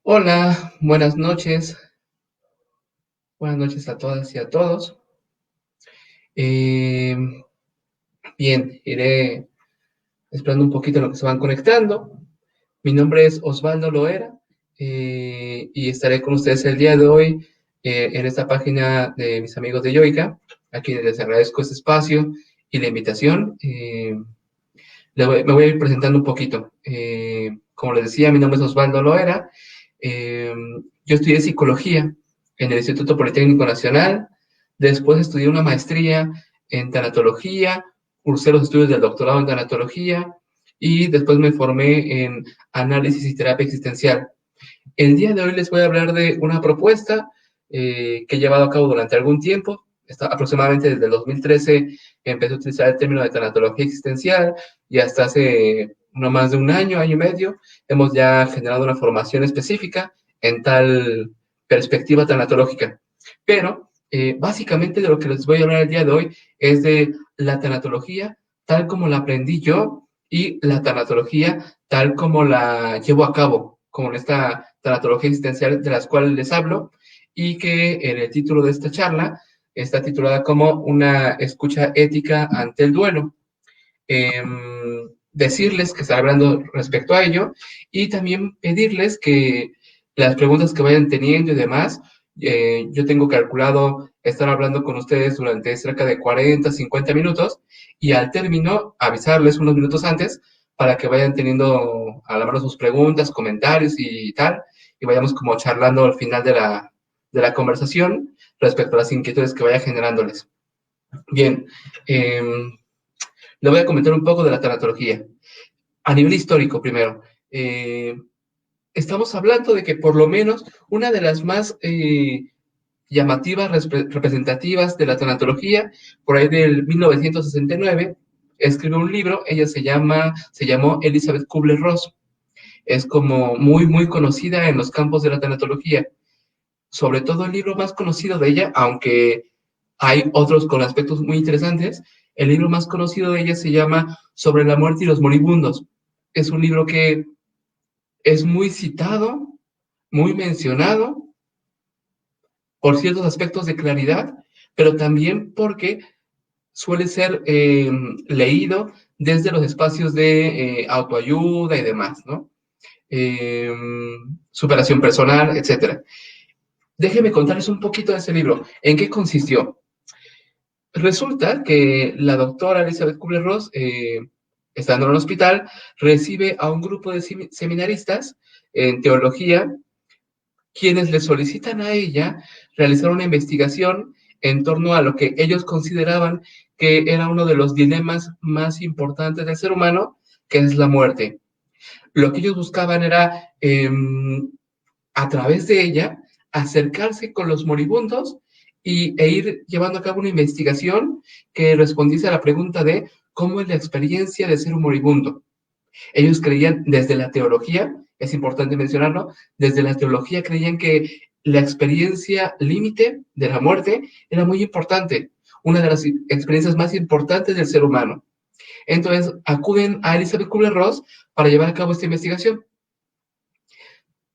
Hola, buenas noches. Buenas noches a todas y a todos. Eh, Bien, iré esperando un poquito en lo que se van conectando. Mi nombre es Osvaldo Loera y estaré con ustedes el día de hoy en esta página de mis amigos de Yoica, a quienes les agradezco este espacio y la invitación. Me voy a ir presentando un poquito. Como les decía, mi nombre es Osvaldo Loera. Eh, yo estudié psicología en el Instituto Politécnico Nacional. Después estudié una maestría en tanatología, cursé los estudios del doctorado en tanatología y después me formé en análisis y terapia existencial. El día de hoy les voy a hablar de una propuesta que he llevado a cabo durante algún tiempo. Aproximadamente desde el 2013 empecé a utilizar el término de tanatología existencial y hasta hace no más de un año, año y medio, hemos ya generado una formación específica en tal perspectiva tanatológica. Pero básicamente de lo que les voy a hablar el día de hoy es de la tanatología tal como la aprendí yo y la tanatología tal como la llevo a cabo, como en esta tanatología existencial de las cuales les hablo, y que en el título de esta charla está titulada como Una escucha ética ante el duelo. Decirles que estaré hablando respecto a ello y también pedirles que las preguntas que vayan teniendo y demás, yo tengo calculado estar hablando con ustedes durante cerca de 40, 50 minutos y al término avisarles unos minutos antes para que vayan teniendo a la mano sus preguntas, comentarios y tal, y vayamos como charlando al final de la conversación respecto a las inquietudes que vaya generándoles. Bien, eh, le voy a comentar un poco de la tanatología. A nivel histórico, primero, eh, estamos hablando de que por lo menos una de las más llamativas, representativas de la tanatología, por ahí del 1969, escribió un libro, se llamó Elizabeth Kubler-Ross. Es como muy, muy conocida en los campos de la tanatología. Sobre todo el libro más conocido de ella, aunque hay otros con aspectos muy interesantes, el libro más conocido de ella se llama Sobre la muerte y los moribundos. Es un libro que es muy citado, muy mencionado por ciertos aspectos de claridad, pero también porque suele ser leído desde los espacios de autoayuda y demás, ¿no? Eh, Superación personal, etcétera. Déjenme contarles un poquito de ese libro. ¿En qué consistió? Resulta que la doctora Elizabeth Kubler-Ross, estando en el hospital, recibe a un grupo de seminaristas en teología, quienes le solicitan a ella realizar una investigación en torno a lo que ellos consideraban que era uno de los dilemas más importantes del ser humano, que es la muerte. Lo que ellos buscaban era, a través de ella, acercarse con los moribundos e ir llevando a cabo una investigación que respondiese a la pregunta de cómo es la experiencia de ser un moribundo. Ellos creían desde la teología, es importante mencionarlo, desde la teología creían que la experiencia límite de la muerte era muy importante, una de las experiencias más importantes del ser humano. Entonces acuden a Elizabeth Kubler-Ross para llevar a cabo esta investigación.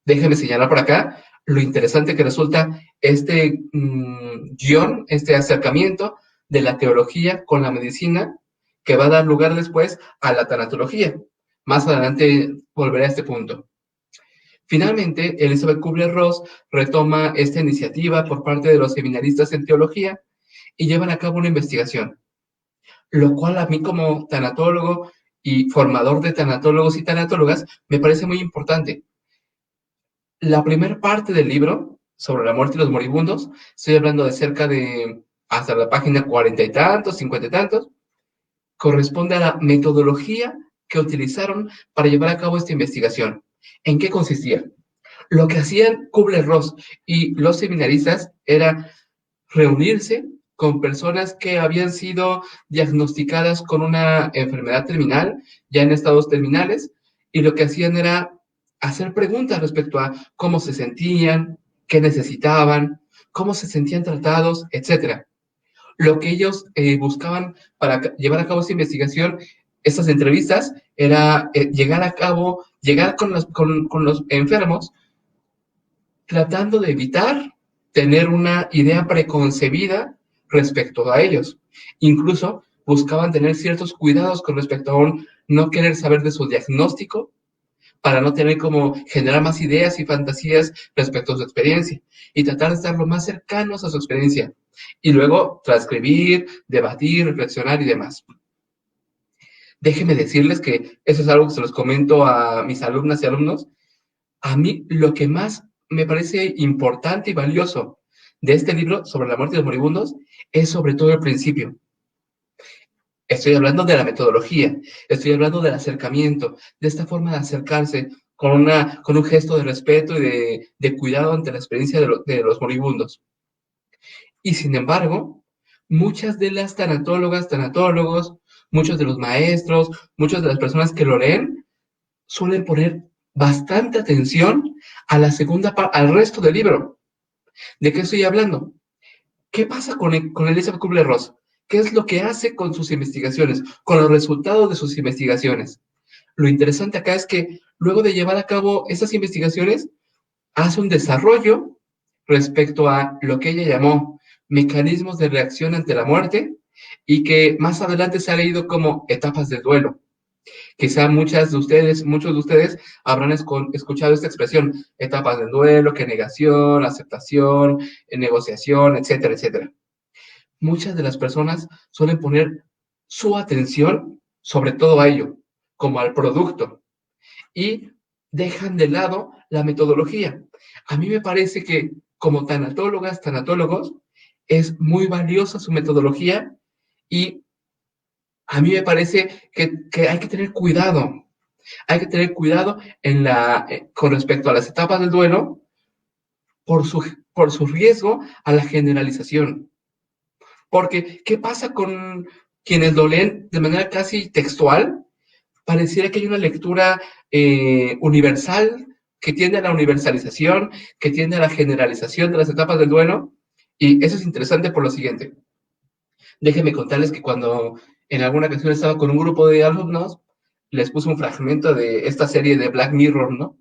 Déjenme señalar por acá lo interesante que resulta este guión, este acercamiento de la teología con la medicina, que va a dar lugar después a la tanatología. Más adelante volveré a este punto. Finalmente, Elizabeth Kubler-Ross retoma esta iniciativa por parte de los seminaristas en teología y llevan a cabo una investigación, lo cual a mí como tanatólogo y formador de tanatólogos y tanatólogas me parece muy importante. La primera parte del libro, sobre la muerte y los moribundos, estoy hablando de cerca de hasta la página 40 y tantos, 50 y tantos, corresponde a la metodología que utilizaron para llevar a cabo esta investigación. ¿En qué consistía? Lo que hacían Kubler-Ross y los seminaristas era reunirse con personas que habían sido diagnosticadas con una enfermedad terminal, ya en estados terminales, y lo que hacían era hacer preguntas respecto a cómo se sentían, qué necesitaban, cómo se sentían tratados, etcétera. Lo que ellos buscaban para llevar a cabo esta investigación, estas entrevistas, era llegar con los enfermos tratando de evitar tener una idea preconcebida respecto a ellos. Incluso buscaban tener ciertos cuidados con respecto a un no querer saber de su diagnóstico para no tener como generar más ideas y fantasías respecto a su experiencia y tratar de estar lo más cercanos a su experiencia y luego transcribir, debatir, reflexionar y demás. Déjenme decirles que eso es algo que se los comento a mis alumnas y alumnos. A mí lo que más me parece importante y valioso de este libro sobre la muerte de los moribundos es sobre todo el principio. Estoy hablando de la metodología, estoy hablando del acercamiento, de esta forma de acercarse con un gesto de respeto y de cuidado ante la experiencia de los moribundos. Y sin embargo, muchas de las tanatólogas, tanatólogos, muchos de los maestros, muchas de las personas que lo leen, suelen poner bastante atención a la segunda parte, al resto del libro. ¿De qué estoy hablando? ¿Qué pasa con Elizabeth Kubler-Ross? ¿Qué es lo que hace con sus investigaciones, con los resultados de sus investigaciones? Lo interesante acá es que luego de llevar a cabo esas investigaciones, hace un desarrollo respecto a lo que ella llamó mecanismos de reacción ante la muerte y que más adelante se ha leído como etapas del duelo. Quizá muchos de ustedes habrán escuchado esta expresión, etapas del duelo, que negación, aceptación, negociación, etcétera, etcétera. Muchas de las personas suelen poner su atención sobre todo a ello, como al producto, y dejan de lado la metodología. A mí me parece que como tanatólogas, tanatólogos, es muy valiosa su metodología y a mí me parece que hay que tener cuidado. Hay que tener cuidado con respecto a las etapas del duelo por su riesgo a la generalización. Porque, ¿qué pasa con quienes lo leen de manera casi textual? Pareciera que hay una lectura universal que tiende a la universalización, que tiende a la generalización de las etapas del duelo. Y eso es interesante por lo siguiente. Déjenme contarles que cuando en alguna ocasión estaba con un grupo de alumnos, les puse un fragmento de esta serie de Black Mirror, ¿no?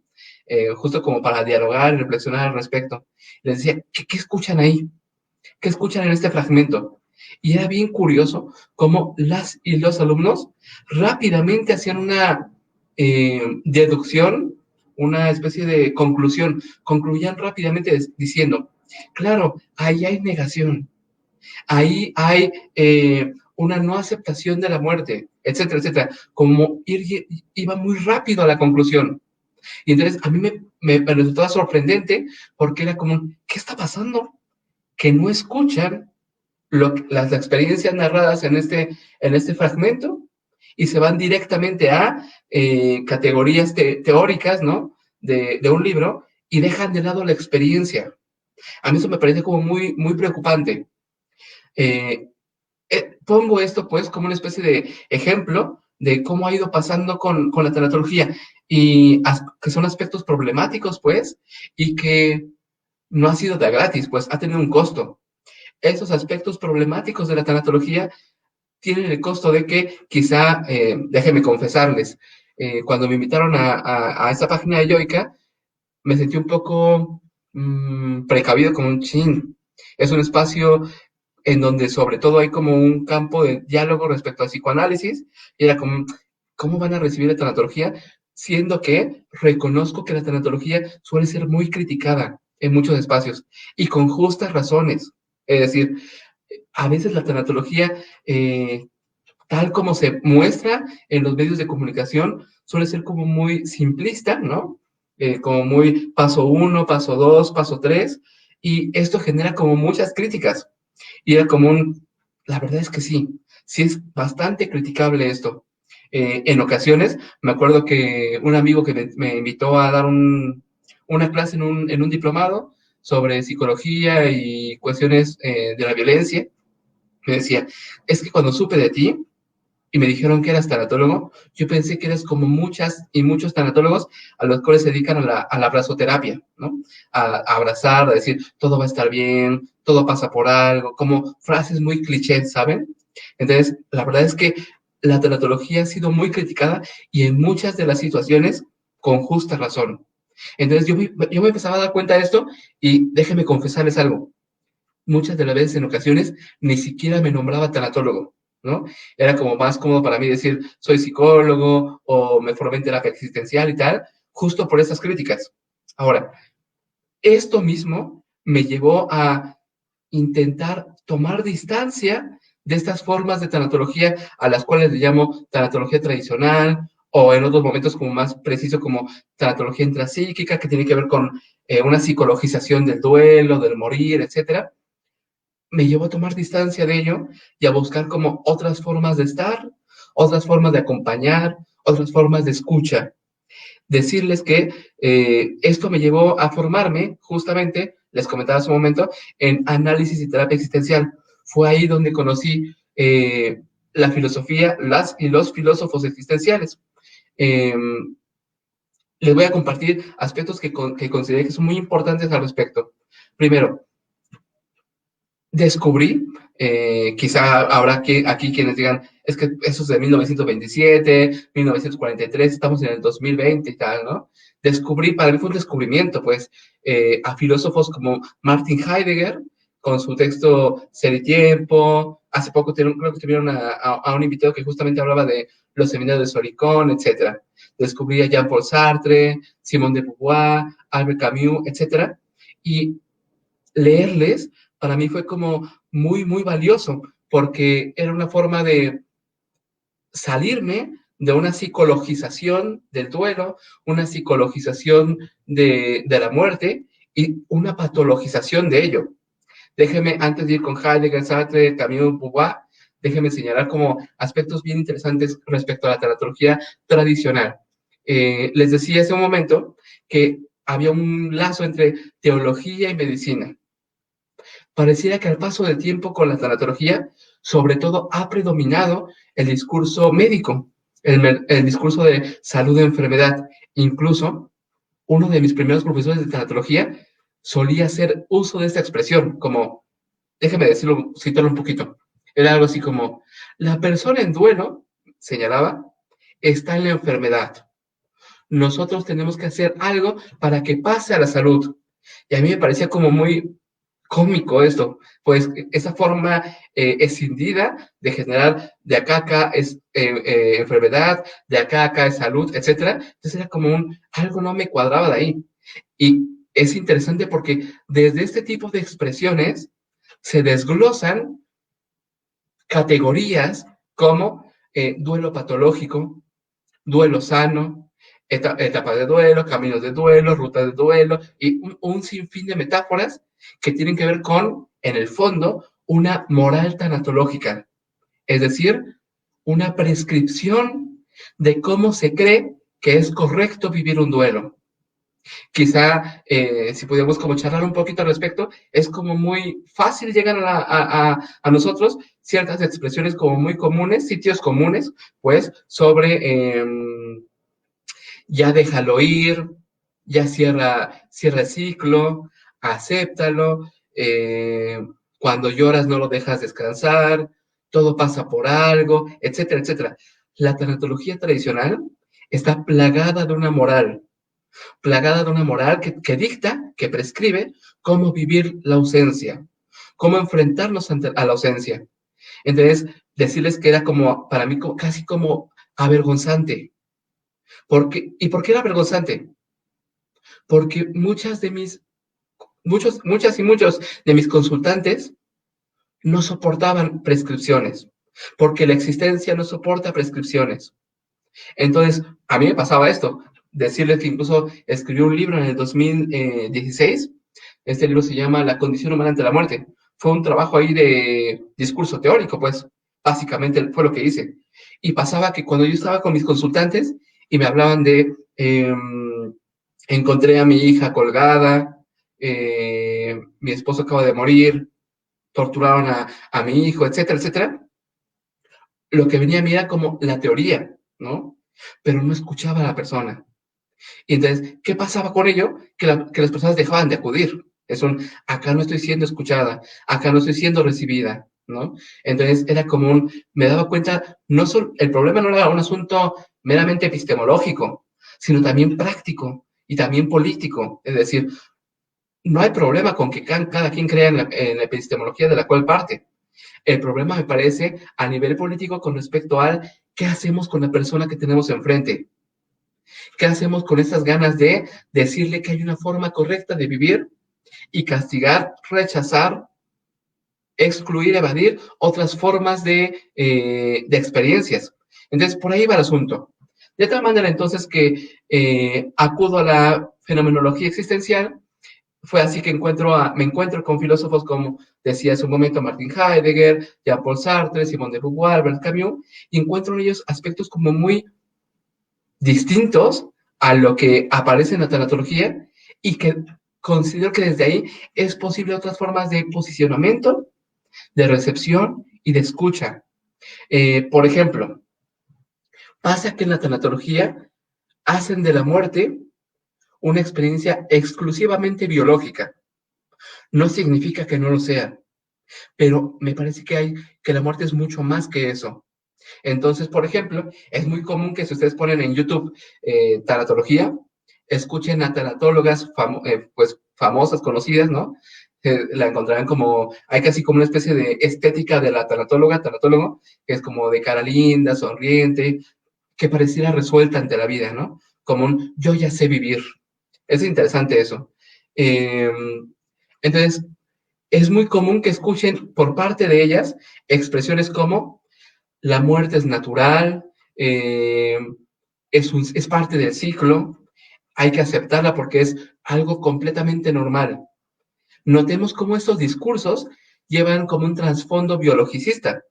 Justo como para dialogar y reflexionar al respecto. Les decía, ¿qué escuchan ahí? ¿Qué escuchan en este fragmento? Y era bien curioso cómo las y los alumnos rápidamente hacían una deducción, una especie de conclusión. Concluían rápidamente diciendo, claro, ahí hay negación, ahí hay una no aceptación de la muerte, etcétera, etcétera. Como iba muy rápido a la conclusión. Y entonces a mí me resultaba sorprendente porque era como, ¿qué está pasando? Que no escuchan las experiencias narradas en este fragmento y se van directamente a categorías teóricas, ¿no? De un libro y dejan de lado la experiencia. A mí eso me parece como muy, muy preocupante. Pongo esto pues como una especie de ejemplo de cómo ha ido pasando con la tanatología y que son aspectos problemáticos pues y que no ha sido de gratis, pues ha tenido un costo. Esos aspectos problemáticos de la tanatología tienen el costo de que quizá, déjenme confesarles, cuando me invitaron a esta página de Yoica, me sentí un poco precavido como un chin. Es un espacio en donde sobre todo hay como un campo de diálogo respecto al psicoanálisis, y era como, ¿cómo van a recibir la tanatología? Siendo que reconozco que la tanatología suele ser muy criticada en muchos espacios, y con justas razones. Es decir, a veces la tanatología, tal como se muestra en los medios de comunicación, suele ser como muy simplista, ¿no? Como muy paso 1, paso 2, paso 3, y esto genera como muchas críticas. Y era como la verdad es que sí es bastante criticable esto. En ocasiones, me acuerdo que un amigo que me invitó a dar una clase en un diplomado sobre psicología y cuestiones de la violencia, me decía, es que cuando supe de ti y me dijeron que eras tanatólogo, yo pensé que eras como muchas y muchos tanatólogos a los cuales se dedican a la abrazoterapia, ¿no? A abrazar, a decir, todo va a estar bien, todo pasa por algo, como frases muy clichés, ¿saben? Entonces, la verdad es que la tanatología ha sido muy criticada y en muchas de las situaciones con justa razón. Entonces yo me empezaba a dar cuenta de esto y déjenme confesarles algo. Muchas de las veces, en ocasiones, ni siquiera me nombraba tanatólogo, ¿no? Era como más cómodo para mí decir, soy psicólogo o me formé en terapia existencial y tal, justo por esas críticas. Ahora, esto mismo me llevó a intentar tomar distancia de estas formas de tanatología a las cuales le llamo tanatología tradicional o en otros momentos como más preciso como tanatología intrapsíquica, que tiene que ver con una psicologización del duelo, del morir, etcétera. Me llevó a tomar distancia de ello y a buscar como otras formas de estar, otras formas de acompañar, otras formas de escucha. Decirles que esto me llevó a formarme, justamente, les comentaba hace un momento, en análisis y terapia existencial. Fue ahí donde conocí la filosofía, las y los filósofos existenciales. Eh, Les voy a compartir aspectos que consideré que son muy importantes al respecto. Primero, descubrí, quizá habrá aquí quienes digan, es que eso es de 1927, 1943, estamos en el 2020 y tal, ¿no? Descubrí, para mí fue un descubrimiento, pues, a filósofos como Martin Heidegger, con su texto Ser y Tiempo, hace poco creo que tuvieron a un invitado que justamente hablaba de los seminarios de Soricón, etc. Descubrí a Jean-Paul Sartre, Simone de Beauvoir, Albert Camus, etc. Y leerles para mí fue como muy, muy valioso, porque era una forma de salirme de una psicologización del duelo, una psicologización de la muerte y una patologización de ello. Déjeme, antes de ir con Heidegger, Sartre, Camus, Beauvoir, déjeme señalar como aspectos bien interesantes respecto a la tanatología tradicional. Les decía hace un momento que había un lazo entre teología y medicina. Pareciera que al paso del tiempo con la tanatología, sobre todo ha predominado el discurso médico, el discurso de salud de enfermedad. Incluso uno de mis primeros profesores de tanatología solía hacer uso de esta expresión, como, déjeme decirlo, citarlo un poquito. Era algo así como, la persona en duelo, señalaba, está en la enfermedad. Nosotros tenemos que hacer algo para que pase a la salud. Y a mí me parecía como muy cómico esto, pues esa forma escindida de generar de acá a acá es enfermedad, de acá a acá es salud, etcétera. Entonces era como algo no me cuadraba de ahí. Y es interesante porque desde este tipo de expresiones se desglosan categorías como duelo patológico, duelo sano, etapa de duelo, caminos de duelo, ruta de duelo, y un sinfín de metáforas que tienen que ver con, en el fondo, una moral tanatológica, es decir, una prescripción de cómo se cree que es correcto vivir un duelo. Quizá, si pudiéramos como charlar un poquito al respecto, es como muy fácil llegar a nosotros ciertas expresiones como muy comunes, sitios comunes, pues, sobre ya déjalo ir, ya cierra el ciclo, acéptalo, cuando lloras no lo dejas descansar, todo pasa por algo, etcétera, etcétera. La tanatología tradicional está plagada de una moral que dicta, que prescribe cómo vivir la ausencia, cómo enfrentarnos a la ausencia. Entonces, decirles que era como, para mí, casi como avergonzante. ¿Y por qué era vergonzante? Porque muchas y muchos de mis consultantes no soportaban prescripciones, porque la existencia no soporta prescripciones. Entonces, a mí me pasaba esto, decirles que incluso escribí un libro en el 2016, este libro se llama La condición humana ante la muerte. Fue un trabajo ahí de discurso teórico, pues, básicamente fue lo que hice. Y pasaba que cuando yo estaba con mis consultantes y me hablaban de, encontré a mi hija colgada, mi esposo acaba de morir, torturaron a mi hijo, etcétera, etcétera, lo que venía a mí era como la teoría, ¿no? Pero no escuchaba a la persona. Y entonces, ¿qué pasaba con ello? Que las personas dejaban de acudir. Acá no estoy siendo escuchada, acá no estoy siendo recibida, ¿no? Entonces era como me daba cuenta, el problema no era un asunto meramente epistemológico, sino también práctico. y también político. Es decir, no hay problema con que cada quien crea en la epistemología de la cual parte. El problema me parece a nivel político con respecto al qué hacemos con la persona que tenemos enfrente. ¿Qué hacemos con esas ganas de decirle que hay una forma correcta de vivir y castigar, rechazar, excluir, evadir otras formas de experiencias? Entonces, por ahí va el asunto. De tal manera, entonces, que acudo a la fenomenología existencial. Fue así que me encuentro con filósofos como decía hace un momento Martin Heidegger, Jean-Paul Sartre, Simone de Beauvoir, Albert Camus, y encuentro en ellos aspectos como muy distintos a lo que aparece en la tanatología y que considero que desde ahí es posible otras formas de posicionamiento, de recepción y de escucha. Por ejemplo, pasa que en la tanatología hacen de la muerte una experiencia exclusivamente biológica. No significa que no lo sea, pero me parece que la muerte es mucho más que eso. Entonces, por ejemplo, es muy común que si ustedes ponen en YouTube tanatología, escuchen a tanatólogas pues, famosas, conocidas, ¿no? La encontrarán como, hay casi como una especie de estética de la tanatólogo, que es como de cara linda, sonriente, que pareciera resuelta ante la vida, ¿no? Como un yo ya sé vivir. Es interesante eso. Eh, entonces, es muy común que escuchen por parte de ellas expresiones como la muerte es natural, es parte del ciclo, hay que aceptarla porque es algo completamente normal. Notemos cómo estos discursos llevan como un trasfondo biologicista,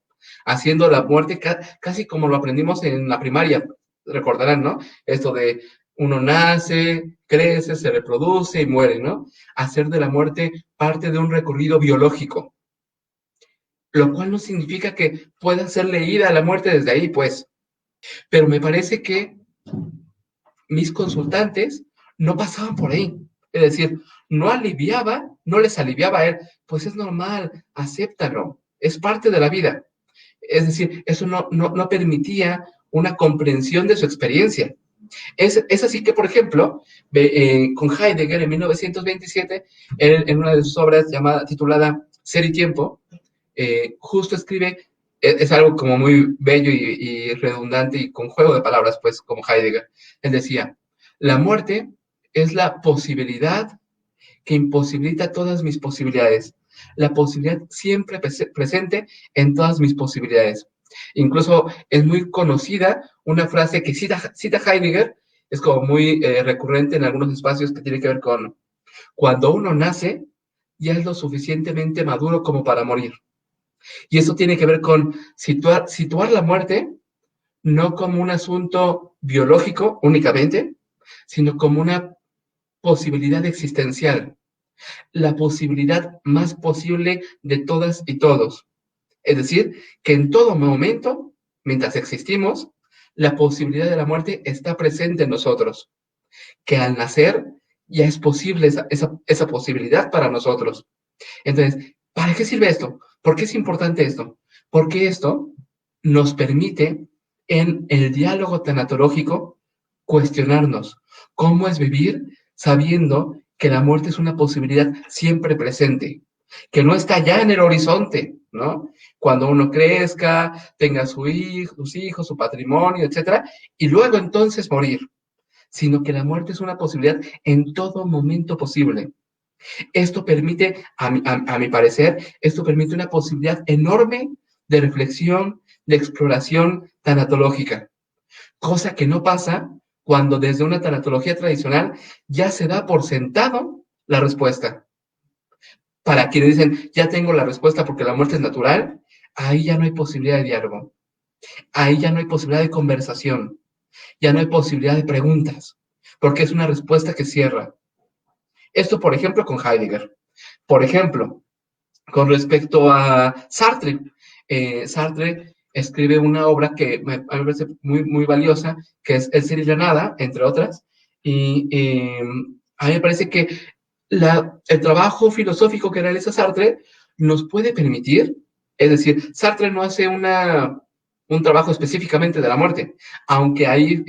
haciendo la muerte casi como lo aprendimos en la primaria, recordarán, ¿no? Esto de uno nace, crece, se reproduce y muere, ¿no? Hacer de la muerte parte de un recorrido biológico, lo cual no significa que pueda ser leída la muerte desde ahí, pues. Pero me parece que mis consultantes no pasaban por ahí. Es decir, no les aliviaba a él, pues es normal, acéptalo, es parte de la vida. Es decir, eso no permitía una comprensión de su experiencia. Es así que, por ejemplo, con Heidegger en 1927, en una de sus obras titulada Ser y Tiempo, justo escribe, es algo como muy bello y redundante y con juego de palabras, pues, como Heidegger. Él decía, la muerte es la posibilidad que imposibilita todas mis posibilidades. La posibilidad siempre presente en todas mis posibilidades. Incluso es muy conocida una frase que cita Heidegger, es como muy recurrente en algunos espacios que tiene que ver con cuando uno nace, ya es lo suficientemente maduro como para morir. Y eso tiene que ver con situar la muerte no como un asunto biológico únicamente, sino como una posibilidad existencial, la posibilidad más posible de todas y todos. Es decir, que en todo momento, mientras existimos, la posibilidad de la muerte está presente en nosotros, que al nacer ya es posible esa posibilidad para nosotros. Entonces, ¿para qué sirve esto? ¿Por qué es importante esto? Porque esto nos permite en el diálogo tanatológico cuestionarnos cómo es vivir sabiendo que la muerte es una posibilidad siempre presente, que no está ya en el horizonte, ¿no? Cuando uno crezca, tenga sus hijos, su patrimonio, etcétera, y luego entonces morir, sino que la muerte es una posibilidad en todo momento posible. Esto permite, a mi parecer, esto permite una posibilidad enorme de reflexión, de exploración tanatológica, cosa que no pasa cuando desde una tanatología tradicional ya se da por sentado la respuesta. Para quienes dicen, ya tengo la respuesta porque la muerte es natural, ahí ya no hay posibilidad de diálogo, ahí ya no hay posibilidad de conversación, ya no hay posibilidad de preguntas, porque es una respuesta que cierra. Esto, por ejemplo, con Heidegger. Por ejemplo, con respecto a Sartre. Sartre escribe una obra que a mí me parece muy, muy valiosa, que es El ser y la nada, entre otras, y a mí me parece que el trabajo filosófico que realiza Sartre nos puede permitir, es decir, Sartre no hace un trabajo específicamente de la muerte, aunque hay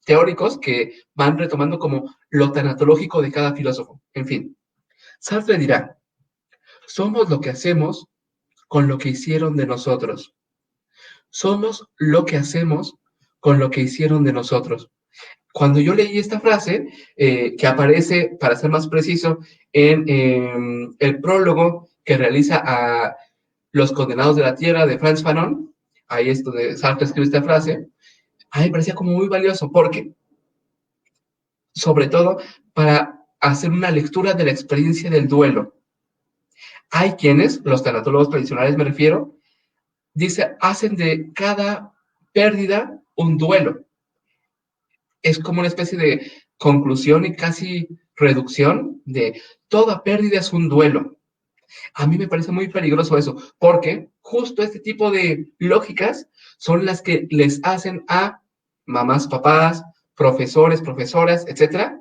teóricos que van retomando como lo tanatológico de cada filósofo. En fin, Sartre dirá, somos lo que hacemos con lo que hicieron de nosotros. Somos lo que hacemos con lo que hicieron de nosotros. Cuando yo leí esta frase, que aparece, para ser más preciso, en el prólogo que realiza a Los Condenados de la Tierra de Frantz Fanon, ahí es donde Sartre escribe esta frase, a mí me parecía como muy valioso, porque, sobre todo, para hacer una lectura de la experiencia del duelo. Hay quienes, los tanatólogos tradicionales me refiero, dice, hacen de cada pérdida un duelo. Es como una especie de conclusión y casi reducción de toda pérdida es un duelo. A mí me parece muy peligroso eso, porque justo este tipo de lógicas son las que les hacen a mamás, papás, profesores, profesoras, etcétera,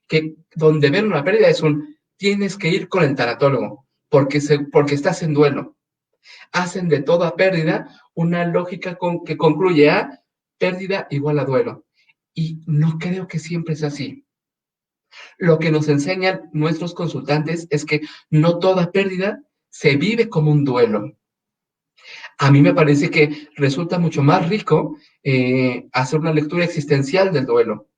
que donde ven una pérdida es un tienes que ir con el tanatólogo, porque estás en duelo. Hacen de toda pérdida una lógica que concluye a pérdida igual a duelo. Y no creo que siempre sea así. Lo que nos enseñan nuestros consultantes es que no toda pérdida se vive como un duelo. A mí me parece que resulta mucho más rico hacer una lectura existencial del duelo.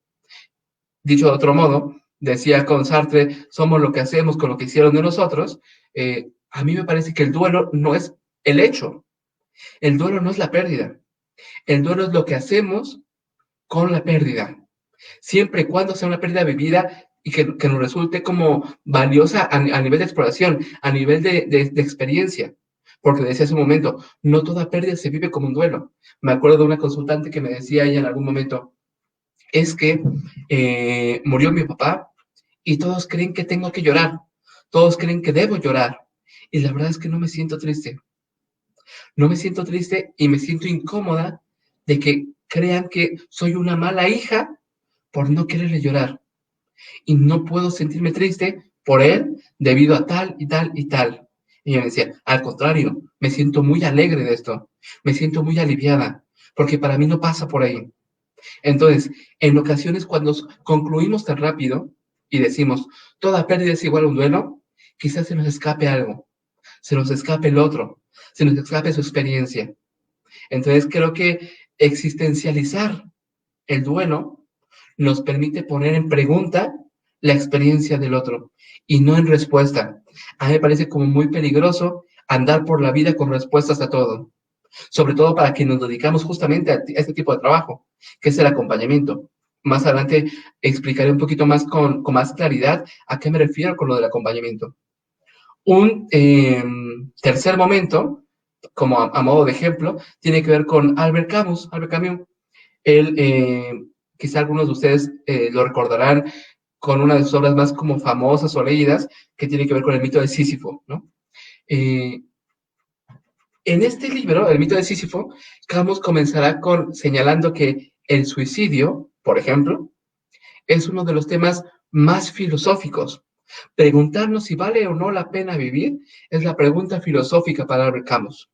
Dicho de otro modo, decía con Sartre, somos lo que hacemos con lo que hicieron de nosotros. A mí me parece que el duelo no es el hecho. El duelo no es la pérdida. El duelo es lo que hacemos con la pérdida. Siempre y cuando sea una pérdida vivida y que nos resulte como valiosa a nivel de exploración, a nivel de experiencia. Porque decía hace un momento, no toda pérdida se vive como un duelo. Me acuerdo de una consultante que me decía ella en algún momento, es que murió mi papá y todos creen que tengo que llorar, todos creen que debo llorar. Y la verdad es que no me siento triste. No me siento triste y me siento incómoda de que crean que soy una mala hija por no quererle llorar. Y no puedo sentirme triste por él debido a tal y tal y tal. Y yo me decía, al contrario, me siento muy alegre de esto, me siento muy aliviada, porque para mí no pasa por ahí. Entonces, en ocasiones cuando concluimos tan rápido y decimos, toda pérdida es igual a un duelo, quizás se nos escape algo, se nos escape el otro, se nos escape su experiencia. Entonces, creo que existencializar el duelo nos permite poner en pregunta la experiencia del otro y no en respuesta. A mí me parece como muy peligroso andar por la vida con respuestas a todo, sobre todo para quienes nos dedicamos justamente a este tipo de trabajo, que es el acompañamiento. Más adelante explicaré un poquito más con más claridad a qué me refiero con lo del acompañamiento. Un tercer momento, como a modo de ejemplo, tiene que ver con Albert Camus. Albert Camus, él, quizá algunos de ustedes lo recordarán con una de sus obras más como famosas o leídas, que tiene que ver con el mito de Sísifo, ¿no? En este libro, El mito de Sísifo, Camus comenzará señalando que el suicidio, por ejemplo, es uno de los temas más filosóficos. Preguntarnos si vale o no la pena vivir es la pregunta filosófica para Albert Camus.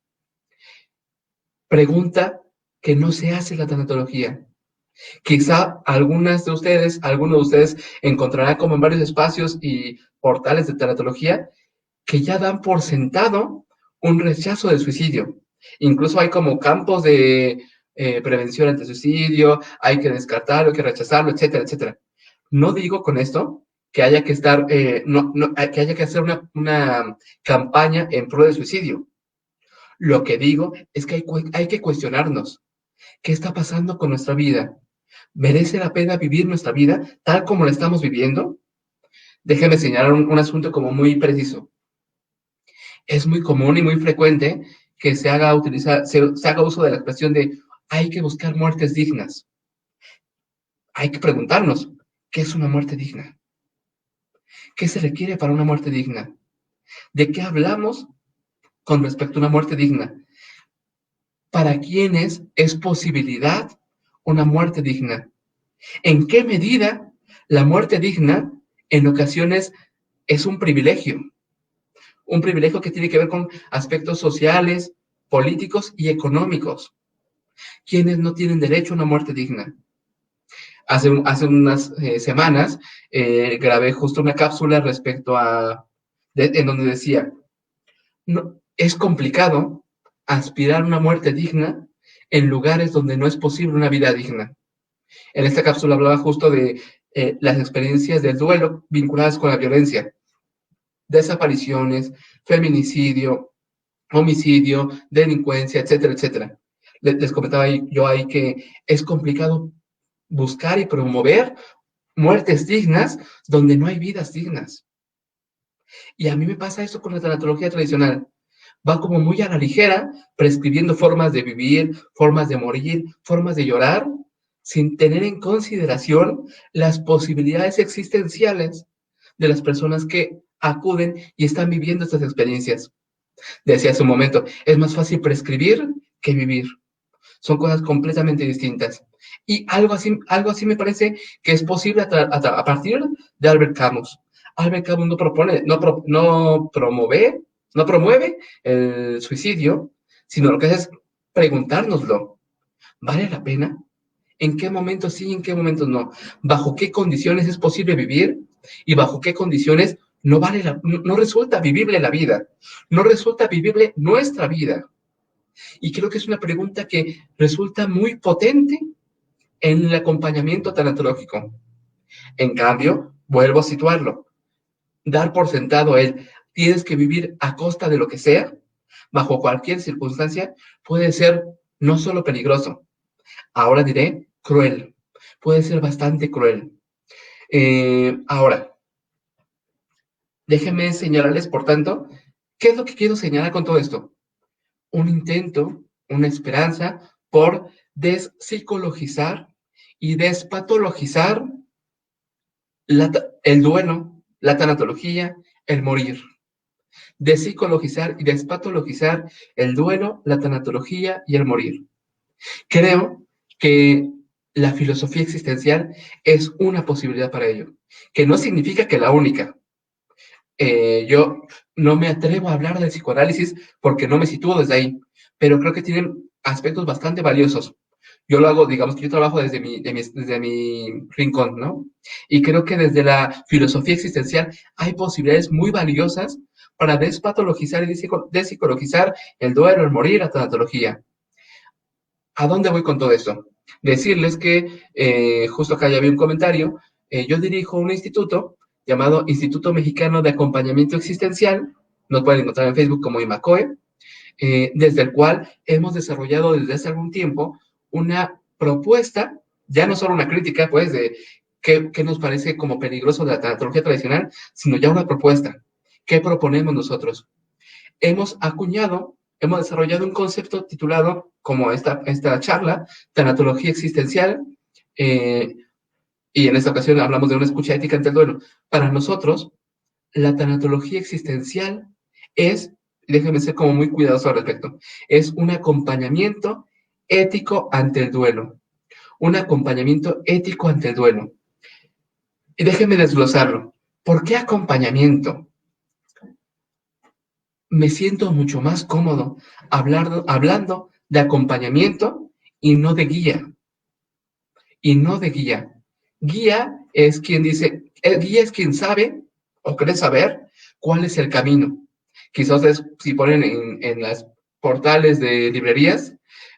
Pregunta que no se hace en la tanatología. Quizá algunos de ustedes encontrarán como en varios espacios y portales de tanatología que ya dan por sentado un rechazo del suicidio. Incluso hay como campos de prevención ante el suicidio, hay que descartarlo, hay que rechazarlo, etcétera, etcétera. No digo con esto que haya que estar, que haya que hacer una campaña en pro del suicidio. Lo que digo es que hay que cuestionarnos qué está pasando con nuestra vida. ¿Merece la pena vivir nuestra vida tal como la estamos viviendo? Déjeme señalar un asunto como muy preciso. Es muy común y muy frecuente que se haga uso de la expresión de hay que buscar muertes dignas. Hay que preguntarnos, ¿qué es una muerte digna? ¿Qué se requiere para una muerte digna? ¿De qué hablamos con respecto a una muerte digna? ¿Para quiénes es posibilidad una muerte digna? ¿En qué medida la muerte digna en ocasiones es un privilegio? Un privilegio que tiene que ver con aspectos sociales, políticos y económicos. ¿Quiénes no tienen derecho a una muerte digna? hace unas semanas grabé justo una cápsula respecto en donde decía, no, es complicado aspirar a una muerte digna en lugares donde no es posible una vida digna. En esta cápsula hablaba justo de las experiencias del duelo vinculadas con la violencia, desapariciones, feminicidio, homicidio, delincuencia, etcétera, etcétera. Les comentaba yo ahí que es complicado buscar y promover muertes dignas donde no hay vidas dignas. Y a mí me pasa eso con la tanatología tradicional. Va como muy a la ligera, prescribiendo formas de vivir, formas de morir, formas de llorar, sin tener en consideración las posibilidades existenciales de las personas que acuden y están viviendo estas experiencias. Decía hace un momento, es más fácil prescribir que vivir. Son cosas completamente distintas. Y algo así me parece que es posible a partir de Albert Camus. Albert Camus no promueve el suicidio, sino lo que hace es preguntárnoslo. ¿Vale la pena? ¿En qué momentos sí y en qué momentos no? ¿Bajo qué condiciones es posible vivir? ¿Y bajo qué condiciones no resulta vivible la vida? No resulta vivible nuestra vida. Y creo que es una pregunta que resulta muy potente en el acompañamiento tanatológico. En cambio, vuelvo a situarlo. Dar por sentado tienes que vivir a costa de lo que sea, bajo cualquier circunstancia, puede ser no solo peligroso, ahora diré cruel. Puede ser bastante cruel. Ahora, déjenme señalarles, por tanto, ¿qué es lo que quiero señalar con todo esto? Un intento, una esperanza por despsicologizar y despatologizar el duelo, la tanatología, el morir. Despsicologizar y despatologizar el duelo, la tanatología y el morir. Creo que la filosofía existencial es una posibilidad para ello, que no significa que la única. Yo no me atrevo a hablar del psicoanálisis porque no me sitúo desde ahí, pero creo que tienen aspectos bastante valiosos. Yo lo hago, digamos que yo trabajo desde mi rincón, ¿no? Y creo que desde la filosofía existencial hay posibilidades muy valiosas para despatologizar y despsicologizar el duelo, el morir, la tanatología. ¿A dónde voy con todo esto? Decirles que justo acá ya había un comentario, yo dirijo un instituto llamado Instituto Mexicano de Acompañamiento Existencial, nos pueden encontrar en Facebook como IMACOE, desde el cual hemos desarrollado desde hace algún tiempo una propuesta, ya no solo una crítica, pues, de qué nos parece como peligroso de la tanatología tradicional, sino ya una propuesta. ¿Qué proponemos nosotros? Hemos desarrollado un concepto titulado, como esta charla, Tanatología Existencial, y en esta ocasión hablamos de una escucha ética ante el duelo. Para nosotros, la tanatología existencial es, déjenme ser como muy cuidadoso al respecto, es un acompañamiento ético ante el duelo. Un acompañamiento ético ante el duelo. Y déjenme desglosarlo. ¿Por qué acompañamiento? Me siento mucho más cómodo hablando de acompañamiento y no de guía. Y no de guía. Guía es quien dice, guía es quien sabe o cree saber cuál es el camino. Quizás ustedes, si ponen en las portales de librerías,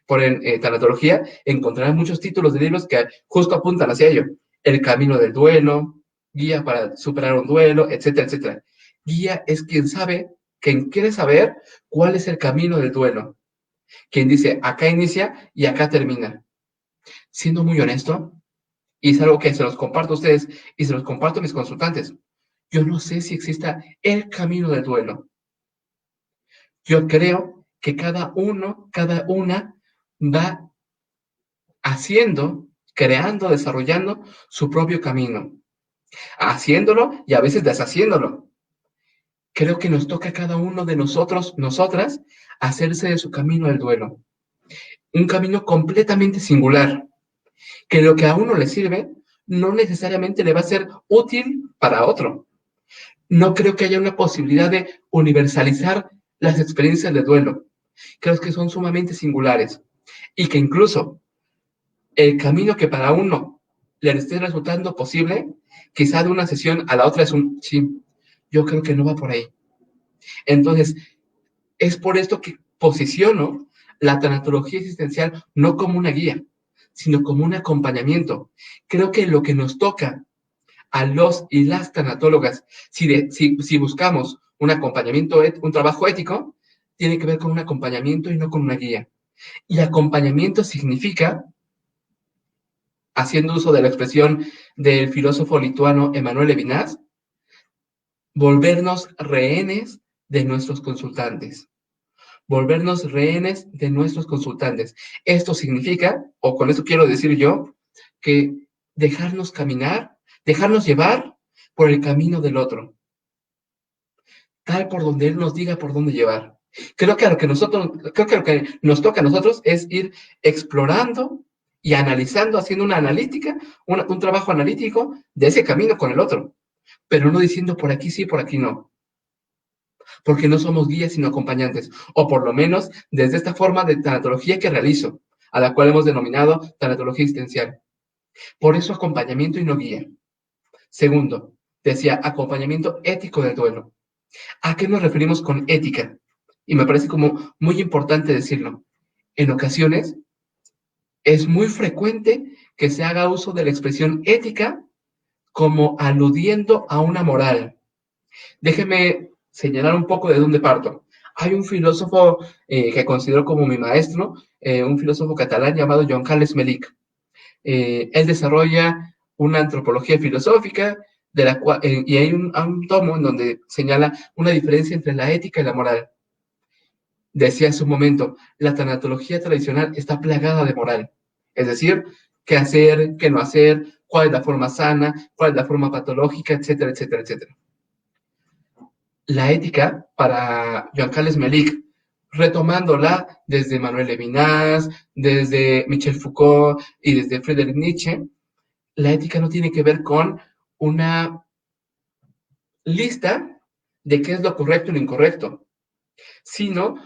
ponen tanatología, encontrarán muchos títulos de libros que justo apuntan hacia ello. El camino del duelo, guía para superar un duelo, etcétera, etcétera. Guía es quien sabe, quien quiere saber cuál es el camino del duelo. Quien dice, acá inicia y acá termina. Siendo muy honesto, y es algo que se los comparto a ustedes y se los comparto a mis consultantes, yo no sé si exista el camino del duelo. Yo creo que cada una va haciendo, creando, desarrollando su propio camino, haciéndolo y a veces deshaciéndolo. Creo que nos toca a cada uno de nosotros, nosotras, hacerse de su camino del duelo. Un camino completamente singular, que lo que a uno le sirve no necesariamente le va a ser útil para otro. No creo que haya una posibilidad de universalizar las experiencias de duelo. Creo que son sumamente singulares y que incluso el camino que para uno le esté resultando posible, quizá de una sesión a la otra es un, sí, yo creo que no va por ahí. Entonces, es por esto que posiciono la tanatología existencial no como una guía, sino como un acompañamiento. Creo que lo que nos toca a los y las tanatólogas, si buscamos un acompañamiento, un trabajo ético, tiene que ver con un acompañamiento y no con una guía. Y acompañamiento significa, haciendo uso de la expresión del filósofo lituano Emanuel Levinas, volvernos rehenes de nuestros consultantes. Volvernos rehenes de nuestros consultantes. Esto significa, o con esto quiero decir yo, que dejarnos caminar, dejarnos llevar por el camino del otro, tal por donde él nos diga por dónde llevar. Creo que lo que nos toca a nosotros es ir explorando y analizando, haciendo una analítica, un trabajo analítico de ese camino con el otro, pero no diciendo por aquí sí, por aquí no, porque no somos guías sino acompañantes, o por lo menos desde esta forma de tanatología que realizo, a la cual hemos denominado tanatología existencial. Por eso acompañamiento y no guía. Segundo, decía acompañamiento ético del duelo. ¿A qué nos referimos con ética? Y me parece como muy importante decirlo. En ocasiones es muy frecuente que se haga uso de la expresión ética como aludiendo a una moral. Déjeme señalar un poco de dónde parto. Hay un filósofo que considero como mi maestro, un filósofo catalán llamado Joan Carles Melic. Él desarrolla una antropología filosófica de la cual, y hay un tomo en donde señala una diferencia entre la ética y la moral. Decía en su momento, la tanatología tradicional está plagada de moral, es decir, qué hacer, qué no hacer, cuál es la forma sana, cuál es la forma patológica, etcétera, etcétera, etcétera. La ética, para Joan Carles Melic, retomándola desde Manuel Levinas, desde Michel Foucault y desde Friedrich Nietzsche, la ética no tiene que ver con una lista de qué es lo correcto y lo incorrecto, sino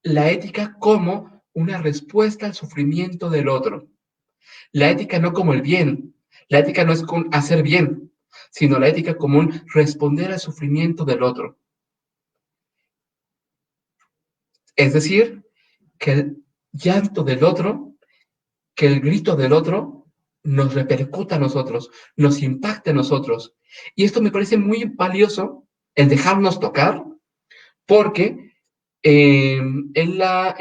la ética como una respuesta al sufrimiento del otro. La ética no como el bien, la ética no es con hacer bien, sino la ética como un responder al sufrimiento del otro. Es decir, que el llanto del otro, que el grito del otro nos repercuta a nosotros, nos impacte a nosotros. Y esto me parece muy valioso, el dejarnos tocar, porque en la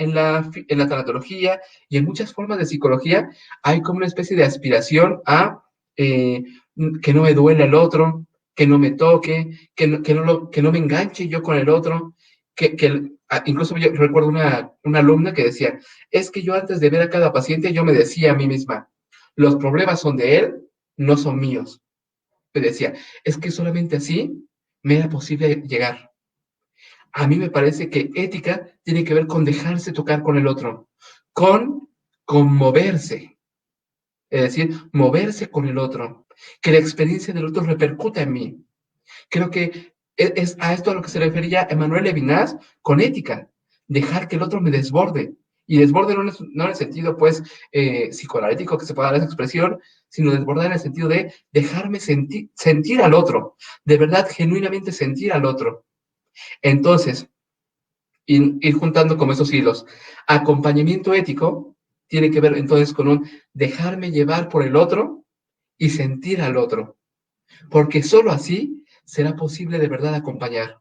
tanatología y en muchas formas de psicología hay como una especie de aspiración a eh, que no me duele el otro, que no me toque, que no me enganche yo con el otro, incluso yo recuerdo una alumna que decía, es que yo antes de ver a cada paciente yo me decía a mí misma, los problemas son de él, no son míos. Me decía, es que solamente así me era posible llegar. A mí me parece que ética tiene que ver con dejarse tocar con el otro, con conmoverse, es decir, moverse con el otro, que la experiencia del otro repercuta en mí. Creo que es a esto a lo que se refería Emanuel Levinas con ética, dejar que el otro me desborde. Y desborde no en el sentido, pues, psicoanalítico que se pueda dar esa expresión, sino desbordar en el sentido de dejarme sentir al otro, de verdad, genuinamente sentir al otro. Entonces, ir juntando como esos hilos. Acompañamiento ético tiene que ver entonces con un dejarme llevar por el otro y sentir al otro, porque solo así será posible de verdad acompañar.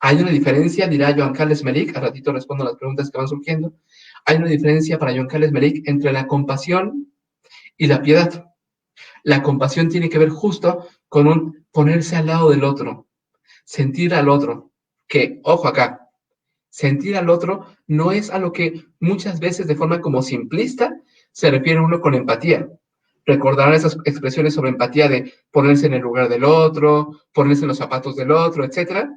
Hay una diferencia, dirá Joan Carles Melic, a ratito respondo a las preguntas que van surgiendo, hay una diferencia para Joan Carles Melic entre la compasión y la piedad. La compasión tiene que ver justo con un ponerse al lado del otro, sentir al otro, que, ojo acá, sentir al otro no es a lo que muchas veces de forma como simplista se refiere uno con empatía. Recordarán esas expresiones sobre empatía de ponerse en el lugar del otro, ponerse en los zapatos del otro, etc.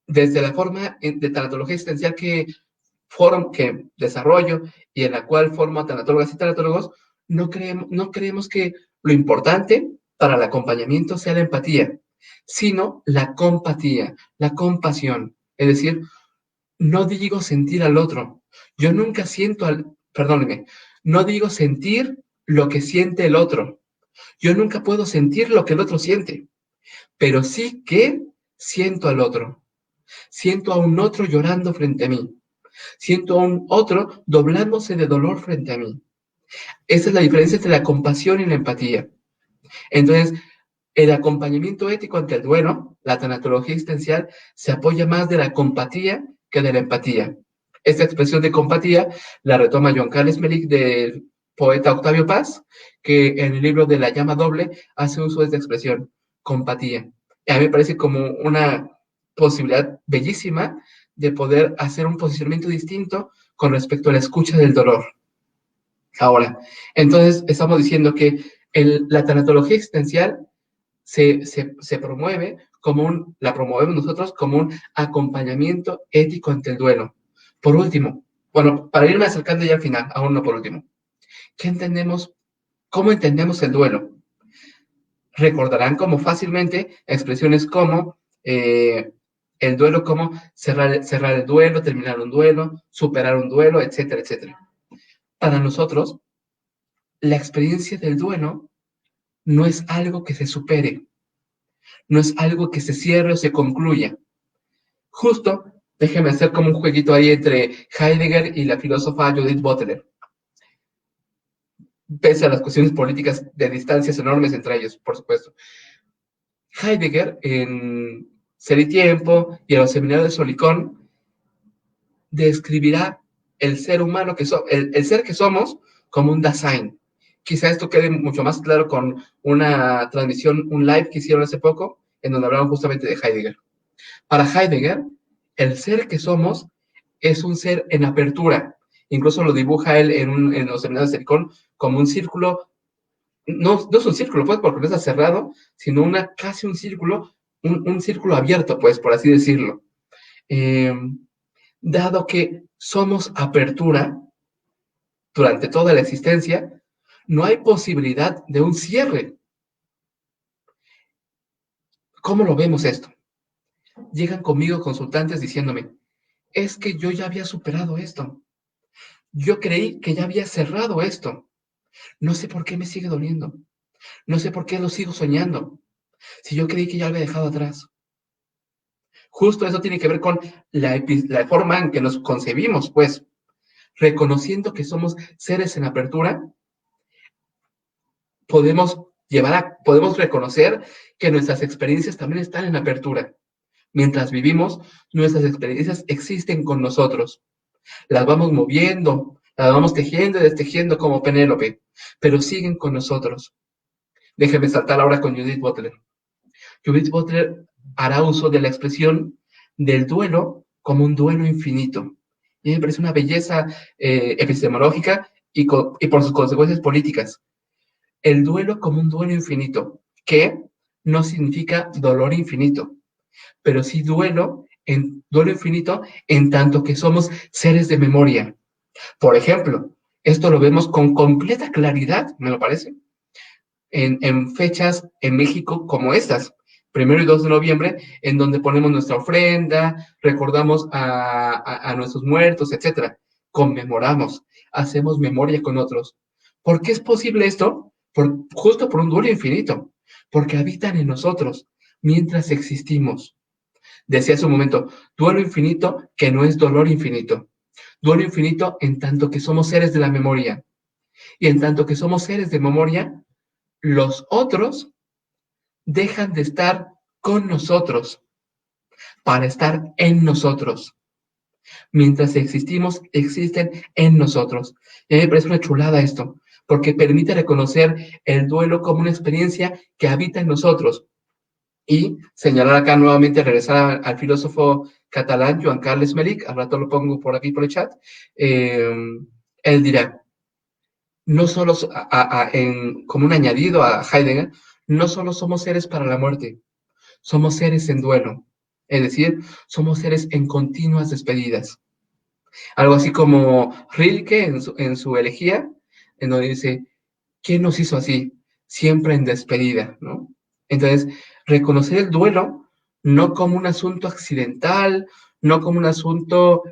Desde la forma de tanatología existencial que desarrollo y en la cual formo a tanatólogas y tanatólogos, no creemos que lo importante para el acompañamiento sea la empatía, sino la compatía, la compasión. Es decir, no digo sentir al otro. Yo nunca siento perdóneme, no digo sentir lo que siente el otro. Yo nunca puedo sentir lo que el otro siente, pero sí que siento al otro. Siento a un otro llorando frente a mí. Siento a un otro doblándose de dolor frente a mí. Esa es la diferencia entre la compasión y la empatía. Entonces, el acompañamiento ético ante el duelo, la tanatología existencial, se apoya más de la compatía que de la empatía. Esta expresión de compatía la retoma Joan Carles Melic del poeta Octavio Paz, que en el libro de La llama doble hace uso de esta expresión, compatía. Y a mí me parece como una posibilidad bellísima de poder hacer un posicionamiento distinto con respecto a la escucha del dolor. Ahora, entonces estamos diciendo que la tanatología existencial se promueve la promovemos nosotros como un acompañamiento ético ante el duelo. Por último, bueno, para irme acercando ya al final, aún no por último, ¿qué entendemos? ¿Cómo entendemos el duelo? Recordarán como fácilmente expresiones como el duelo, como cerrar el duelo, terminar un duelo, superar un duelo, etcétera, etcétera. Para nosotros, la experiencia del duelo no es algo que se supere, no es algo que se cierre o se concluya. Justo, déjeme hacer como un jueguito ahí entre Heidegger y la filósofa Judith Butler, pese a las cuestiones políticas de distancias enormes entre ellos, por supuesto. Heidegger, en Ser y Tiempo y en los seminarios de Solicón, describirá el ser humano, el ser que somos, como un Dasein. Quizá esto quede mucho más claro con una transmisión, un live que hicieron hace poco, en donde hablaban justamente de Heidegger. Para Heidegger, el ser que somos es un ser en apertura. Incluso lo dibuja él en los seminarios de Silicón como un círculo. No, no es un círculo, pues, porque no está cerrado, sino casi un círculo, un círculo abierto, pues, por así decirlo. Dado que somos apertura durante toda la existencia, no hay posibilidad de un cierre. ¿Cómo lo vemos esto? Llegan conmigo consultantes diciéndome, es que yo ya había superado esto. Yo creí que ya había cerrado esto. No sé por qué me sigue doliendo. No sé por qué lo sigo soñando. Si yo creí que ya lo había dejado atrás. Justo eso tiene que ver con la forma en que nos concebimos, pues, reconociendo que somos seres en apertura, podemos reconocer que nuestras experiencias también están en apertura. Mientras vivimos, nuestras experiencias existen con nosotros. Las vamos moviendo, las vamos tejiendo y destejiendo como Penélope, pero siguen con nosotros. Déjeme saltar ahora con Judith Butler. Judith Butler hará uso de la expresión del duelo como un duelo infinito. Y me parece una belleza epistemológica y por sus consecuencias políticas. El duelo como un duelo infinito, que no significa dolor infinito, pero sí duelo infinito en tanto que somos seres de memoria. Por ejemplo, esto lo vemos con completa claridad, me lo parece, en fechas en México como estas, 1 y 2 de noviembre, en donde ponemos nuestra ofrenda, recordamos a nuestros muertos, etcétera. Conmemoramos, hacemos memoria con otros. ¿Por qué es posible esto? Justo por un duelo infinito, porque habitan en nosotros mientras existimos. Decía hace un momento, duelo infinito que no es dolor infinito. Duelo infinito en tanto que somos seres de la memoria. Y en tanto que somos seres de memoria, los otros dejan de estar con nosotros para estar en nosotros. Mientras existimos, existen en nosotros. Y a mí me parece una chulada esto, porque permite reconocer el duelo como una experiencia que habita en nosotros. Y señalar acá nuevamente, regresar al filósofo catalán Joan Carles Melic, al rato lo pongo por aquí por el chat, él dirá, no solo como un añadido a Heidegger, no solo somos seres para la muerte, somos seres en duelo, es decir, somos seres en continuas despedidas. Algo así como Rilke en su elegía, en donde dice, ¿quién nos hizo así? Siempre en despedida, ¿no? Entonces, reconocer el duelo no como un asunto accidental, no como un asunto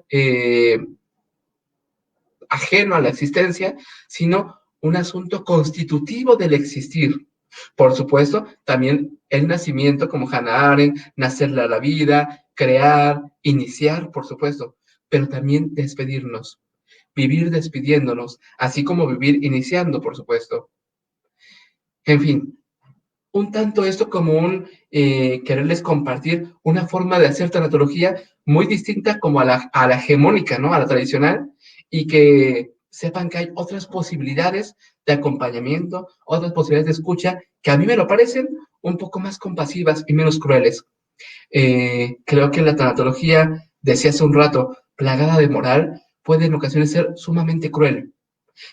ajeno a la existencia, sino un asunto constitutivo del existir. Por supuesto, también el nacimiento, como Hannah Arendt, nacerle a la vida, crear, iniciar, por supuesto, pero también despedirnos, vivir despidiéndonos, así como vivir iniciando, por supuesto. En fin, un tanto esto como un quererles compartir una forma de hacer tanatología muy distinta como a la hegemónica, ¿no? A la tradicional, y que sepan que hay otras posibilidades de acompañamiento, otras posibilidades de escucha, que a mí me lo parecen un poco más compasivas y menos crueles. Creo que la tanatología, decía hace un rato, plagada de moral, puede en ocasiones ser sumamente cruel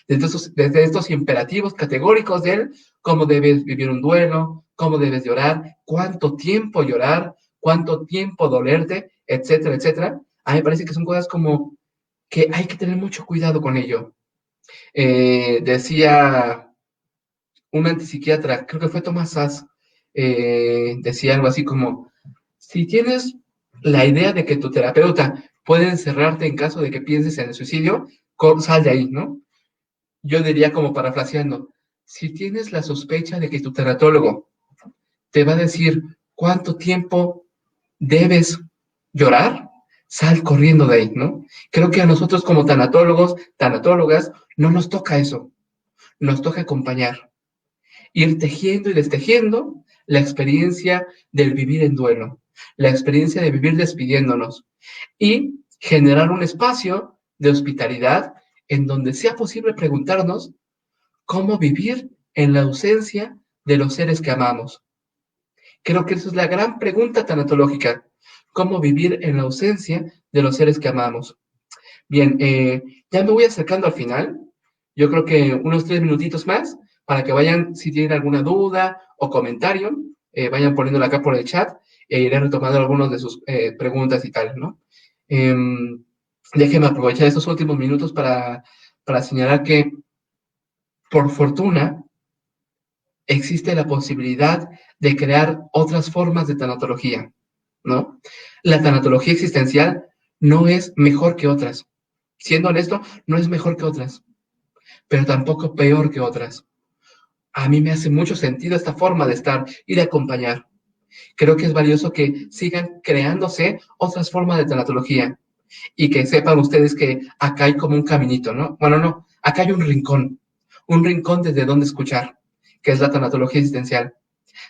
desde estos imperativos categóricos de él, cómo debes vivir un duelo, cómo debes llorar, cuánto tiempo dolerte, etcétera, etcétera. A mí me parece que son cosas como que hay que tener mucho cuidado con ello. Decía un antipsiquiatra, creo que fue Tomás Sass, decía algo así como, si tienes la idea de que tu terapeuta puede encerrarte en caso de que pienses en el suicidio, sal de ahí, ¿no? Yo diría como parafraseando, si tienes la sospecha de que tu tanatólogo te va a decir cuánto tiempo debes llorar, sal corriendo de ahí, ¿no? Creo que a nosotros como tanatólogos, tanatólogas, no nos toca eso, nos toca acompañar, ir tejiendo y destejiendo la experiencia del vivir en duelo, la experiencia de vivir despidiéndonos y generar un espacio de hospitalidad en donde sea posible preguntarnos cómo vivir en la ausencia de los seres que amamos. Creo que esa es la gran pregunta tanatológica. ¿Cómo vivir en la ausencia de los seres que amamos? Bien, ya me voy acercando al final. Yo creo que unos 3 minutitos más para que vayan, si tienen alguna duda o comentario, vayan poniéndola acá por el chat e iré retomando algunas de sus preguntas y tal, ¿no? Eh, Déjenme aprovechar estos últimos minutos para señalar que, por fortuna, existe la posibilidad de crear otras formas de tanatología, ¿no? La tanatología existencial no es mejor que otras. Siendo honesto, no es mejor que otras, pero tampoco peor que otras. A mí me hace mucho sentido esta forma de estar y de acompañar. Creo que es valioso que sigan creándose otras formas de tanatología y que sepan ustedes que acá hay como un caminito, ¿no? Bueno, no, acá hay un rincón desde donde escuchar, que es la tanatología existencial.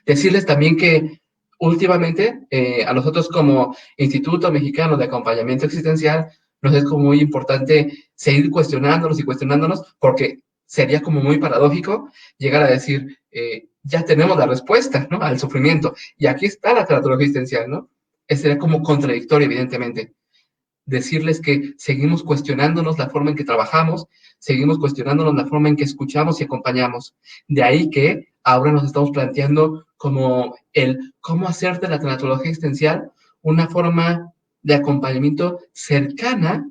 Decirles también que últimamente a nosotros como Instituto Mexicano de Acompañamiento Existencial nos es como muy importante seguir cuestionándonos y cuestionándonos porque sería como muy paradójico llegar a decir, ya tenemos la respuesta, ¿no? Al sufrimiento y aquí está la tanatología existencial, ¿no? Sería como contradictorio, evidentemente decirles que seguimos cuestionándonos la forma en que trabajamos, seguimos cuestionándonos la forma en que escuchamos y acompañamos. De ahí que ahora nos estamos planteando como el cómo hacer de la tanatología existencial una forma de acompañamiento cercana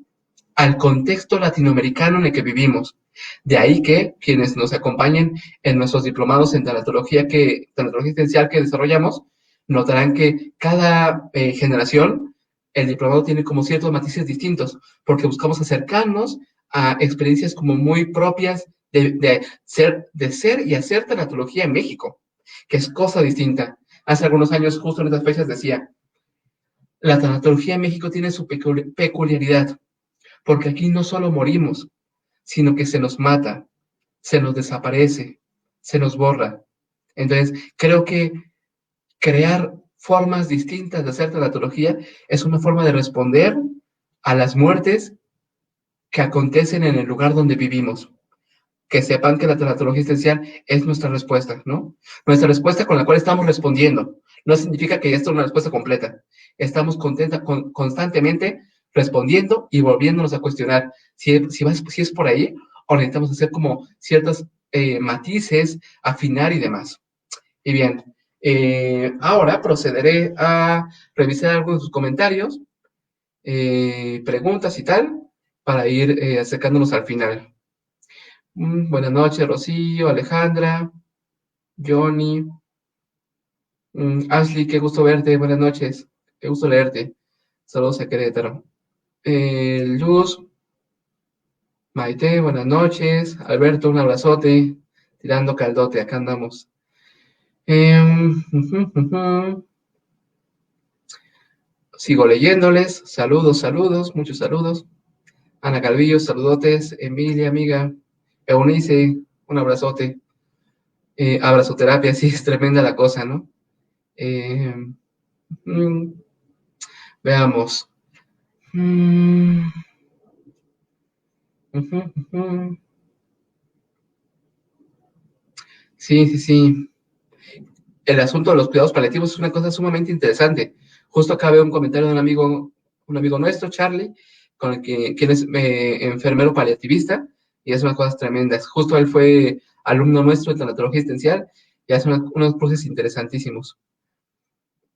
al contexto latinoamericano en el que vivimos. De ahí que quienes nos acompañen en nuestros diplomados en tanatología existencial que desarrollamos, notarán que cada generación el diplomado tiene como ciertos matices distintos, porque buscamos acercarnos a experiencias como muy propias de ser y hacer tanatología en México, que es cosa distinta. Hace algunos años, justo en estas fechas, decía, la tanatología en México tiene su peculiaridad, porque aquí no solo morimos, sino que se nos mata, se nos desaparece, se nos borra. Entonces, creo que crear formas distintas de hacer tanatología es una forma de responder a las muertes que acontecen en el lugar donde vivimos. Que sepan que la tanatología existencial es nuestra respuesta, ¿no? Nuestra respuesta con la cual estamos respondiendo. No significa que esta es una respuesta completa. Estamos constantemente respondiendo y volviéndonos a cuestionar si es por ahí o necesitamos hacer como ciertos matices, afinar y demás. Y bien, ahora procederé a revisar algunos de sus comentarios, preguntas y tal, para ir acercándonos al final. Buenas noches, Rocío, Alejandra, Johnny, Ashley, qué gusto verte, buenas noches, qué gusto leerte. Saludos a Querétaro. Luz, Maite, buenas noches. Alberto, un abrazote. Tirando caldote, acá andamos. Ujú, ujú. Sigo leyéndoles. Saludos, saludos, muchos saludos. Ana Calvillo, saludotes. Emilia, amiga. Eunice, un abrazote. Abrazoterapia, sí, es tremenda la cosa, ¿no? Eh, mm, veamos. Mm, ujú, ujú. Sí, sí, sí. El asunto de los cuidados paliativos es una cosa sumamente interesante. Justo acá veo un comentario de un amigo nuestro, Charlie, con el que, quien es enfermero paliativista, y es una cosa tremenda. Justo él fue alumno nuestro de tanatología existencial y hace unos cruces interesantísimos.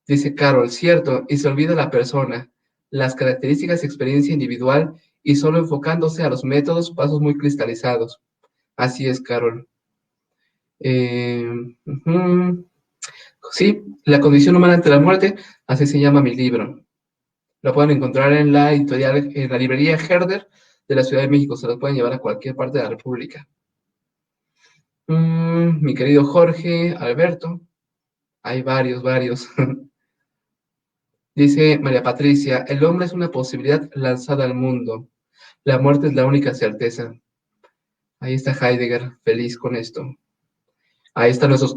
Dice Carol, cierto, y se olvida la persona, las características y experiencia individual, y solo enfocándose a los métodos, pasos muy cristalizados. Así es, Carol. Eh, ujú. Sí, La condición humana ante la muerte, así se llama mi libro. Lo pueden encontrar en la editorial, en la librería Herder de la Ciudad de México. Se lo pueden llevar a cualquier parte de la República. Mi querido Jorge, Alberto, hay varios, varios. Dice María Patricia, el hombre es una posibilidad lanzada al mundo. La muerte es la única certeza. Ahí está Heidegger, feliz con esto. Ahí están nuestros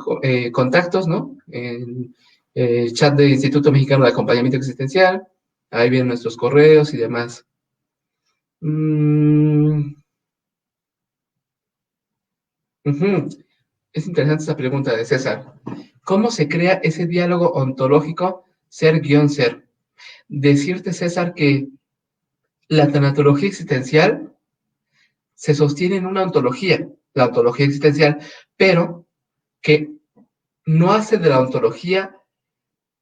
contactos, ¿no? En el chat del Instituto Mexicano de Acompañamiento Existencial. Ahí vienen nuestros correos y demás. Mm, ujú. Es interesante esa pregunta de César. ¿Cómo se crea ese diálogo ontológico ser-ser? Decirte, César, que la tanatología existencial se sostiene en una ontología, la ontología existencial, pero que no hace de la ontología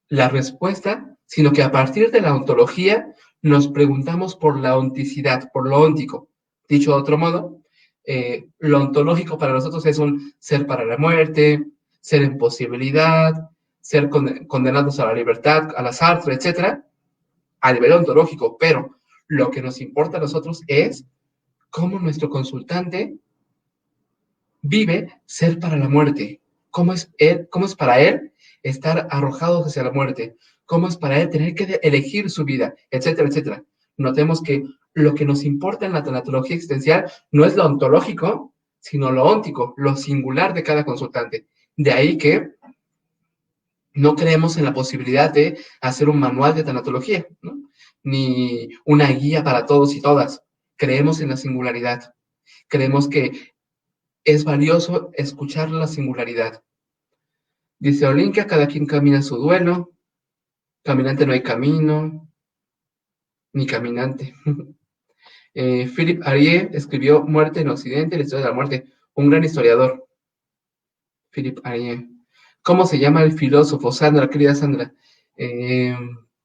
la respuesta, sino que a partir de la ontología nos preguntamos por la onticidad, por lo óntico. Dicho de otro modo, lo ontológico para nosotros es un ser para la muerte, ser en posibilidad, ser condenados a la libertad, a la Sartre, etcétera, a nivel ontológico, pero lo que nos importa a nosotros es cómo nuestro consultante vive ser para la muerte. Cómo es para él estar arrojados hacia la muerte? ¿Cómo es para él tener que elegir su vida? Etcétera, etcétera. Notemos que lo que nos importa en la tanatología existencial no es lo ontológico, sino lo óntico, lo singular de cada consultante. De ahí que no creemos en la posibilidad de hacer un manual de tanatología, ¿no? Ni una guía para todos y todas. Creemos en la singularidad. Creemos que es valioso escuchar la singularidad. Dice Olinka, cada quien camina su duelo, caminante no hay camino, ni caminante. Philip Arié escribió Muerte en Occidente, la historia de la muerte, un gran historiador, Philip Arié. ¿Cómo se llama el filósofo? Sandra, querida Sandra. Eh,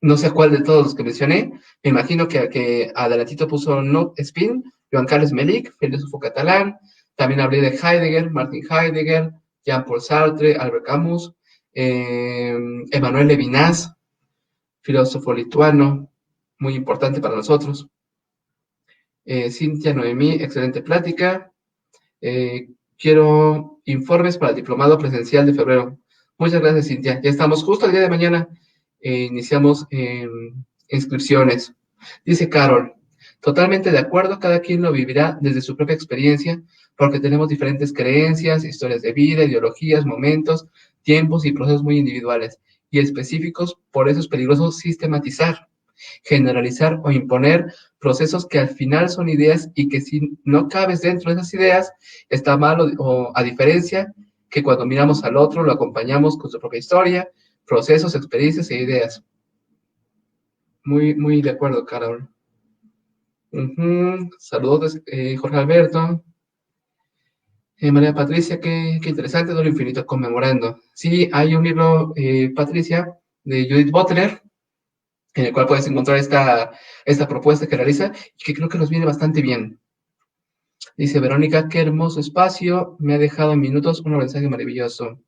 no sé a cuál de todos los que mencioné, me imagino que adelantito puso No Spin, Joan Carles Melic, filósofo catalán, también hablé de Heidegger, Martin Heidegger, Jean-Paul Sartre, Albert Camus, Emmanuel Levinas, filósofo lituano, muy importante para nosotros. Cintia Noemí, excelente plática. Quiero informes para el diplomado presencial de febrero. Muchas gracias, Cintia. Ya estamos justo el día de mañana. Iniciamos inscripciones. Dice Carol, totalmente de acuerdo, cada quien lo vivirá desde su propia experiencia, porque tenemos diferentes creencias, historias de vida, ideologías, momentos, tiempos y procesos muy individuales y específicos, por eso es peligroso sistematizar, generalizar o imponer procesos que al final son ideas y que si no cabes dentro de esas ideas, está mal o a diferencia que cuando miramos al otro lo acompañamos con su propia historia, procesos, experiencias e ideas. Muy, muy de acuerdo, Carol. Saludos, Jorge Alberto. María Patricia, qué interesante, Dolor Infinito, conmemorando. Sí, hay un libro, Patricia, de Judith Butler, en el cual puedes encontrar esta propuesta que realiza y que creo que nos viene bastante bien. Dice Verónica, qué hermoso espacio, me ha dejado en minutos un mensaje maravilloso.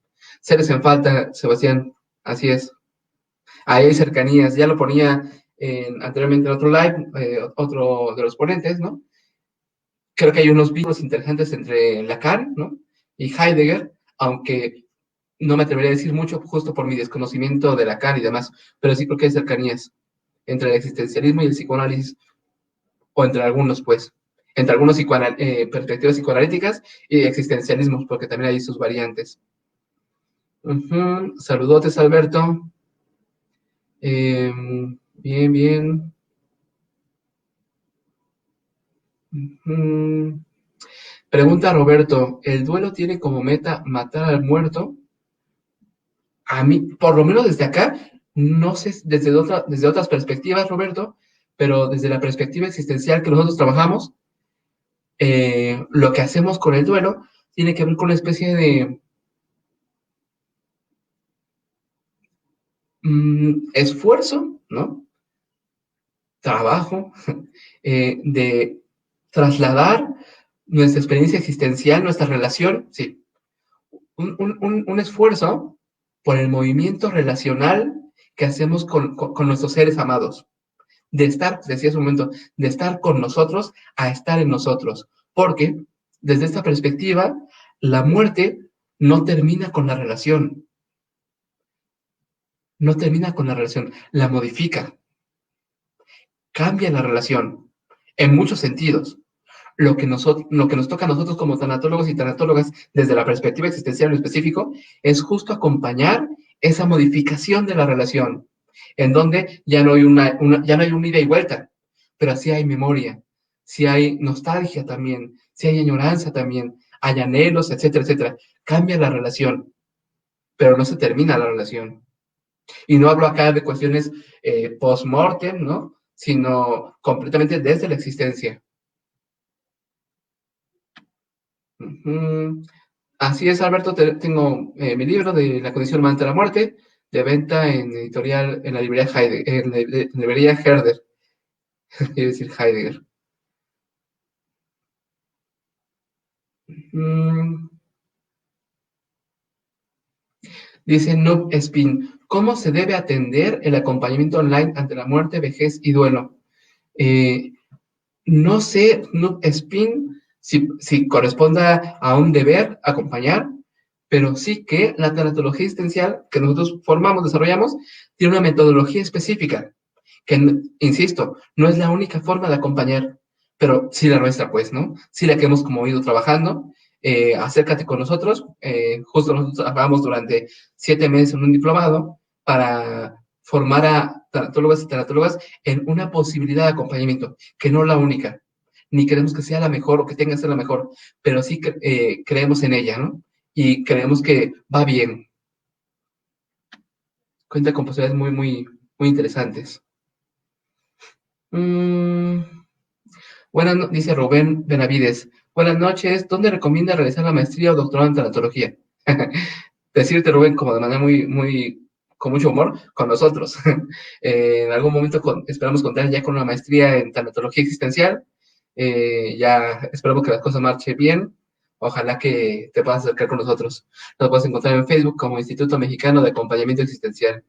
Seres en falta, Sebastián, así es. Ahí hay cercanías, ya lo ponía anteriormente en otro live, otro de los ponentes, ¿no? creo que hay unos vínculos interesantes entre Lacan, ¿no? Y Heidegger, aunque no me atrevería a decir mucho justo por mi desconocimiento de Lacan y demás, pero sí creo que hay cercanías entre el existencialismo y el psicoanálisis, o entre algunos, pues, entre algunos perspectivas psicoanalíticas y existencialismos, porque también hay sus variantes. Saludotes, Alberto. Bien, bien. Pregunta Roberto, ¿el duelo tiene como meta matar al muerto? A mí, por lo menos desde acá, no sé desde otras perspectivas, Roberto, pero desde la perspectiva existencial que nosotros trabajamos, lo que hacemos con el duelo tiene que ver con una especie de esfuerzo, ¿no? Trabajo, de trasladar nuestra experiencia existencial, nuestra relación, sí, un esfuerzo por el movimiento relacional que hacemos con nuestros seres amados, de estar, decía hace un momento, de estar con nosotros a estar en nosotros, porque desde esta perspectiva, la muerte no termina con la relación, no termina con la relación, la modifica, cambia la relación en muchos sentidos. Lo que nos toca a nosotros como tanatólogos y tanatólogas desde la perspectiva existencial en específico es justo acompañar esa modificación de la relación, en donde ya no hay ya no hay un ida y vuelta, pero sí hay memoria, sí hay nostalgia también, sí hay añoranza también, hay anhelos, etcétera, etcétera. Cambia la relación, pero no se termina la relación. Y no hablo acá de cuestiones post-mortem, ¿no? Sino completamente desde la existencia. Así es, Alberto, tengo mi libro de La condición humana ante la muerte, de venta en editorial, en la librería Heidegger, en la librería Herder, quiero decir Heidegger. Dice Noob Spin, ¿cómo se debe atender el acompañamiento online ante la muerte, vejez y duelo? No sé, Noob Spin, si corresponda a un deber acompañar, pero sí que la tanatología existencial que nosotros formamos, desarrollamos, tiene una metodología específica, que, insisto, no es la única forma de acompañar, pero sí la nuestra, pues, ¿no? Sí la que hemos como ido trabajando. Acércate con nosotros. Justo nosotros trabajamos durante 7 meses en un diplomado para formar a tanatólogas y tanatólogas en una posibilidad de acompañamiento, que no la única. Ni queremos que sea la mejor o que tenga que ser la mejor, pero sí creemos en ella, ¿no? Y creemos que va bien. Cuenta con posibilidades muy, muy, muy interesantes. Dice Rubén Benavides. Buenas noches. ¿Dónde recomienda realizar la maestría o doctorado en tanatología? Decirte, Rubén, como de manera muy, muy, con mucho humor, con nosotros. En algún momento esperamos contar ya con una maestría en tanatología existencial. Ya esperamos que las cosas marchen bien. Ojalá que te puedas acercar con nosotros. Nos puedes encontrar en Facebook como Instituto Mexicano de Acompañamiento Existencial.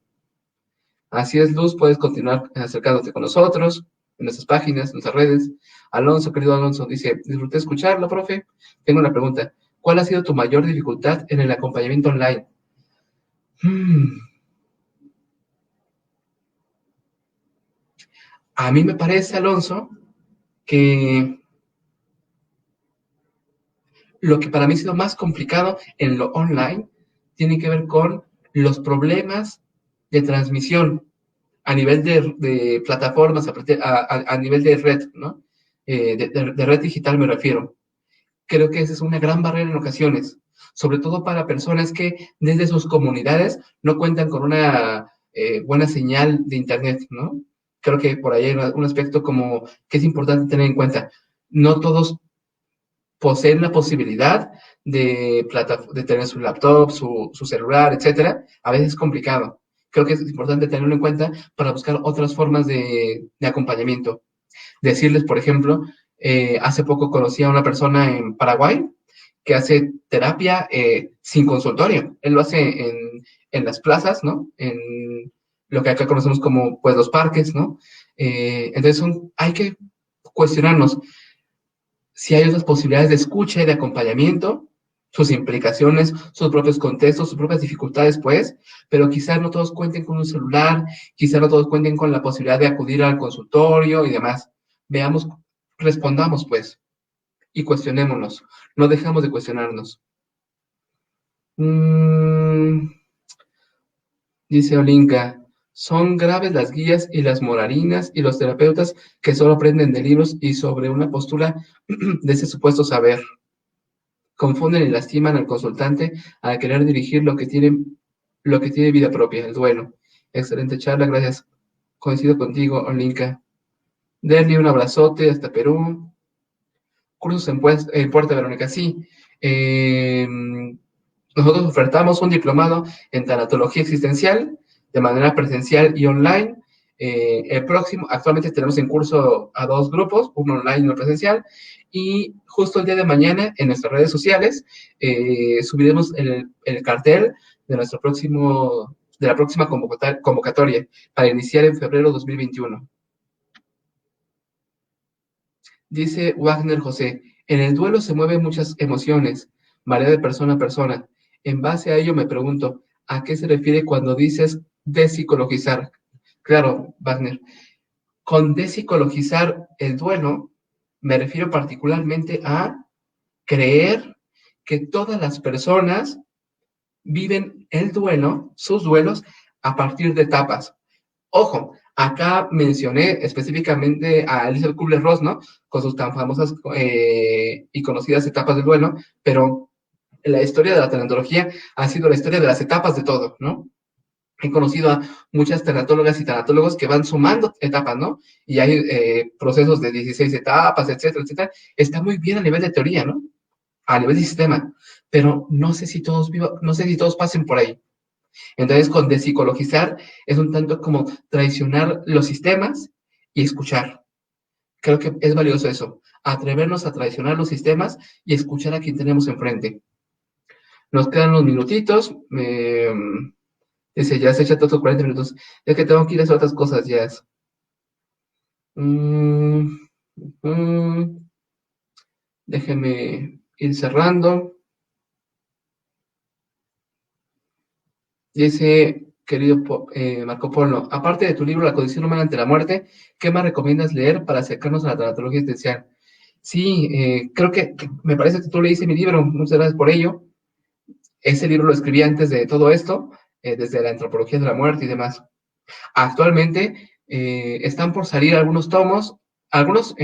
Así es, Luz, puedes continuar acercándote con nosotros, en nuestras páginas, en nuestras redes. Alonso, querido Alonso, dice, disfruté escucharlo, profe. Tengo una pregunta. ¿Cuál ha sido tu mayor dificultad en el acompañamiento online? A mí me parece, Alonso, que lo que para mí ha sido más complicado en lo online tiene que ver con los problemas de transmisión a nivel de plataformas, a nivel de red, ¿no? De red digital me refiero. Creo que esa es una gran barrera en ocasiones, sobre todo para personas que desde sus comunidades no cuentan con una buena señal de Internet, ¿no? Creo que por ahí hay un aspecto como que es importante tener en cuenta. No todos poseen la posibilidad de tener su laptop, su celular, etcétera. A veces es complicado. Creo que es importante tenerlo en cuenta para buscar otras formas de acompañamiento. Decirles, por ejemplo, hace poco conocí a una persona en Paraguay que hace terapia sin consultorio. Él lo hace en las plazas, ¿no? En lo que acá conocemos como, pues, los parques, ¿no? Entonces, hay que cuestionarnos, si hay otras posibilidades de escucha y de acompañamiento, sus implicaciones, sus propios contextos, sus propias dificultades, pues, pero quizás no todos cuenten con un celular, quizás no todos cuenten con la posibilidad de acudir al consultorio y demás. Veamos, respondamos, pues, y cuestionémonos. No dejamos de cuestionarnos. Dice Olinka, son graves las guías y las moralinas y los terapeutas que solo aprenden de libros y sobre una postura de ese supuesto saber. Confunden y lastiman al consultante al querer dirigir lo que tiene vida propia, el duelo. Excelente charla, gracias. Coincido contigo, Olinka. Derli, un abrazote hasta Perú. Cursos en Puerto Verónica, sí. Eh, Nosotros ofertamos un diplomado en tanatología existencial de manera presencial y online. El próximo, actualmente tenemos en curso a 2 grupos, uno online y uno presencial, y justo el día de mañana en nuestras redes sociales subiremos el cartel de de la próxima convocatoria para iniciar en febrero 2021. Dice Wagner José, en el duelo se mueven muchas emociones, varía de persona a persona. En base a ello me pregunto, ¿a qué se refiere cuando dices despsicologizar? Claro, Wagner, con despsicologizar el duelo me refiero particularmente a creer que todas las personas viven el duelo, sus duelos, a partir de etapas. Ojo, acá mencioné específicamente a Elizabeth Kubler-Ross, ¿no? Con sus tan famosas y conocidas etapas del duelo, pero la historia de la tanatología ha sido la historia de las etapas de todo, ¿no? He conocido a muchas tanatólogas y tanatólogos que van sumando etapas, ¿no? Y hay procesos de 16 etapas, etcétera, etcétera. Está muy bien a nivel de teoría, ¿no? A nivel de sistema, pero no sé si todos pasen por ahí. Entonces, con despsicologizar es un tanto como traicionar los sistemas y escuchar. Creo que es valioso eso, atrevernos a traicionar los sistemas y escuchar a quien tenemos enfrente. Nos quedan unos minutitos. Dice, ya se echa todos 40 minutos. Es que tengo que ir a hacer otras cosas, ya. Mm, mm, Déjenme ir cerrando. Dice, querido Marco Polo, aparte de tu libro La condición humana ante la muerte, ¿qué más recomiendas leer para acercarnos a la tanatología existencial? Sí, creo que me parece que tú leíste mi libro, muchas gracias por ello. Ese libro lo escribí antes de todo esto, desde la antropología de la muerte y demás. Actualmente están por salir algunos tomos, algunos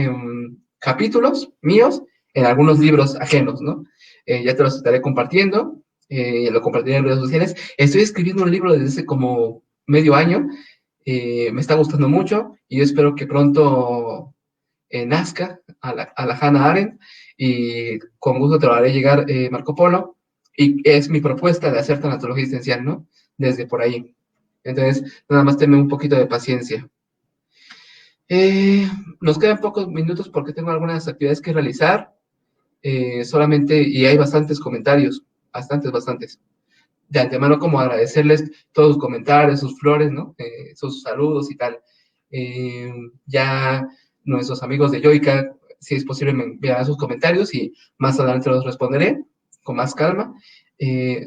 capítulos míos en algunos libros ajenos, ¿no? Ya te los estaré compartiendo, lo compartiré en redes sociales. Estoy escribiendo un libro desde hace como medio año, me está gustando mucho y yo espero que pronto nazca a la Hannah Arendt y con gusto te lo haré llegar, Marco Polo, y es mi propuesta de hacer tanatología existencial, ¿no? Desde por ahí. Entonces, nada más tenme un poquito de paciencia. Nos quedan pocos minutos porque tengo algunas actividades que realizar, solamente, y hay bastantes comentarios, bastantes. De antemano, como agradecerles todos sus comentarios, sus flores, ¿no? Sus saludos y tal. Ya nuestros amigos de Yoica, si es posible, me enviarán sus comentarios y más adelante los responderé con más calma.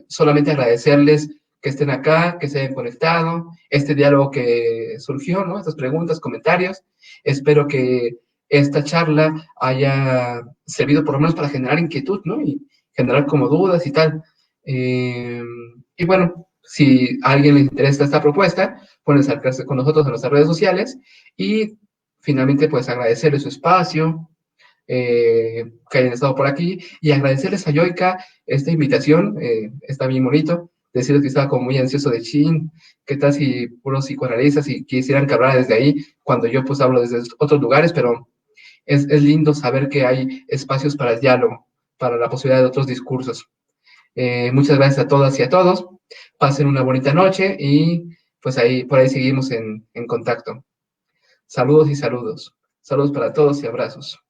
Solamente agradecerles que estén acá, que se hayan conectado, este diálogo que surgió, ¿no? Estas preguntas, comentarios. Espero que esta charla haya servido por lo menos para generar inquietud, ¿no? Y generar como dudas y tal. Y bueno, si a alguien le interesa esta propuesta, pueden acercarse con nosotros en nuestras redes sociales y finalmente pues agradecerles su espacio, que hayan estado por aquí y agradecerles a Yoica esta invitación, está bien bonito, decirles que estaba como muy ansioso de chin, qué tal si puros psicoanalistas y quisieran que hablara desde ahí, cuando yo pues hablo desde otros lugares, pero es lindo saber que hay espacios para el diálogo, para la posibilidad de otros discursos. Muchas gracias a todas y a todos. Pasen una bonita noche y pues ahí, por ahí seguimos en contacto. Saludos y saludos. Saludos para todos y abrazos.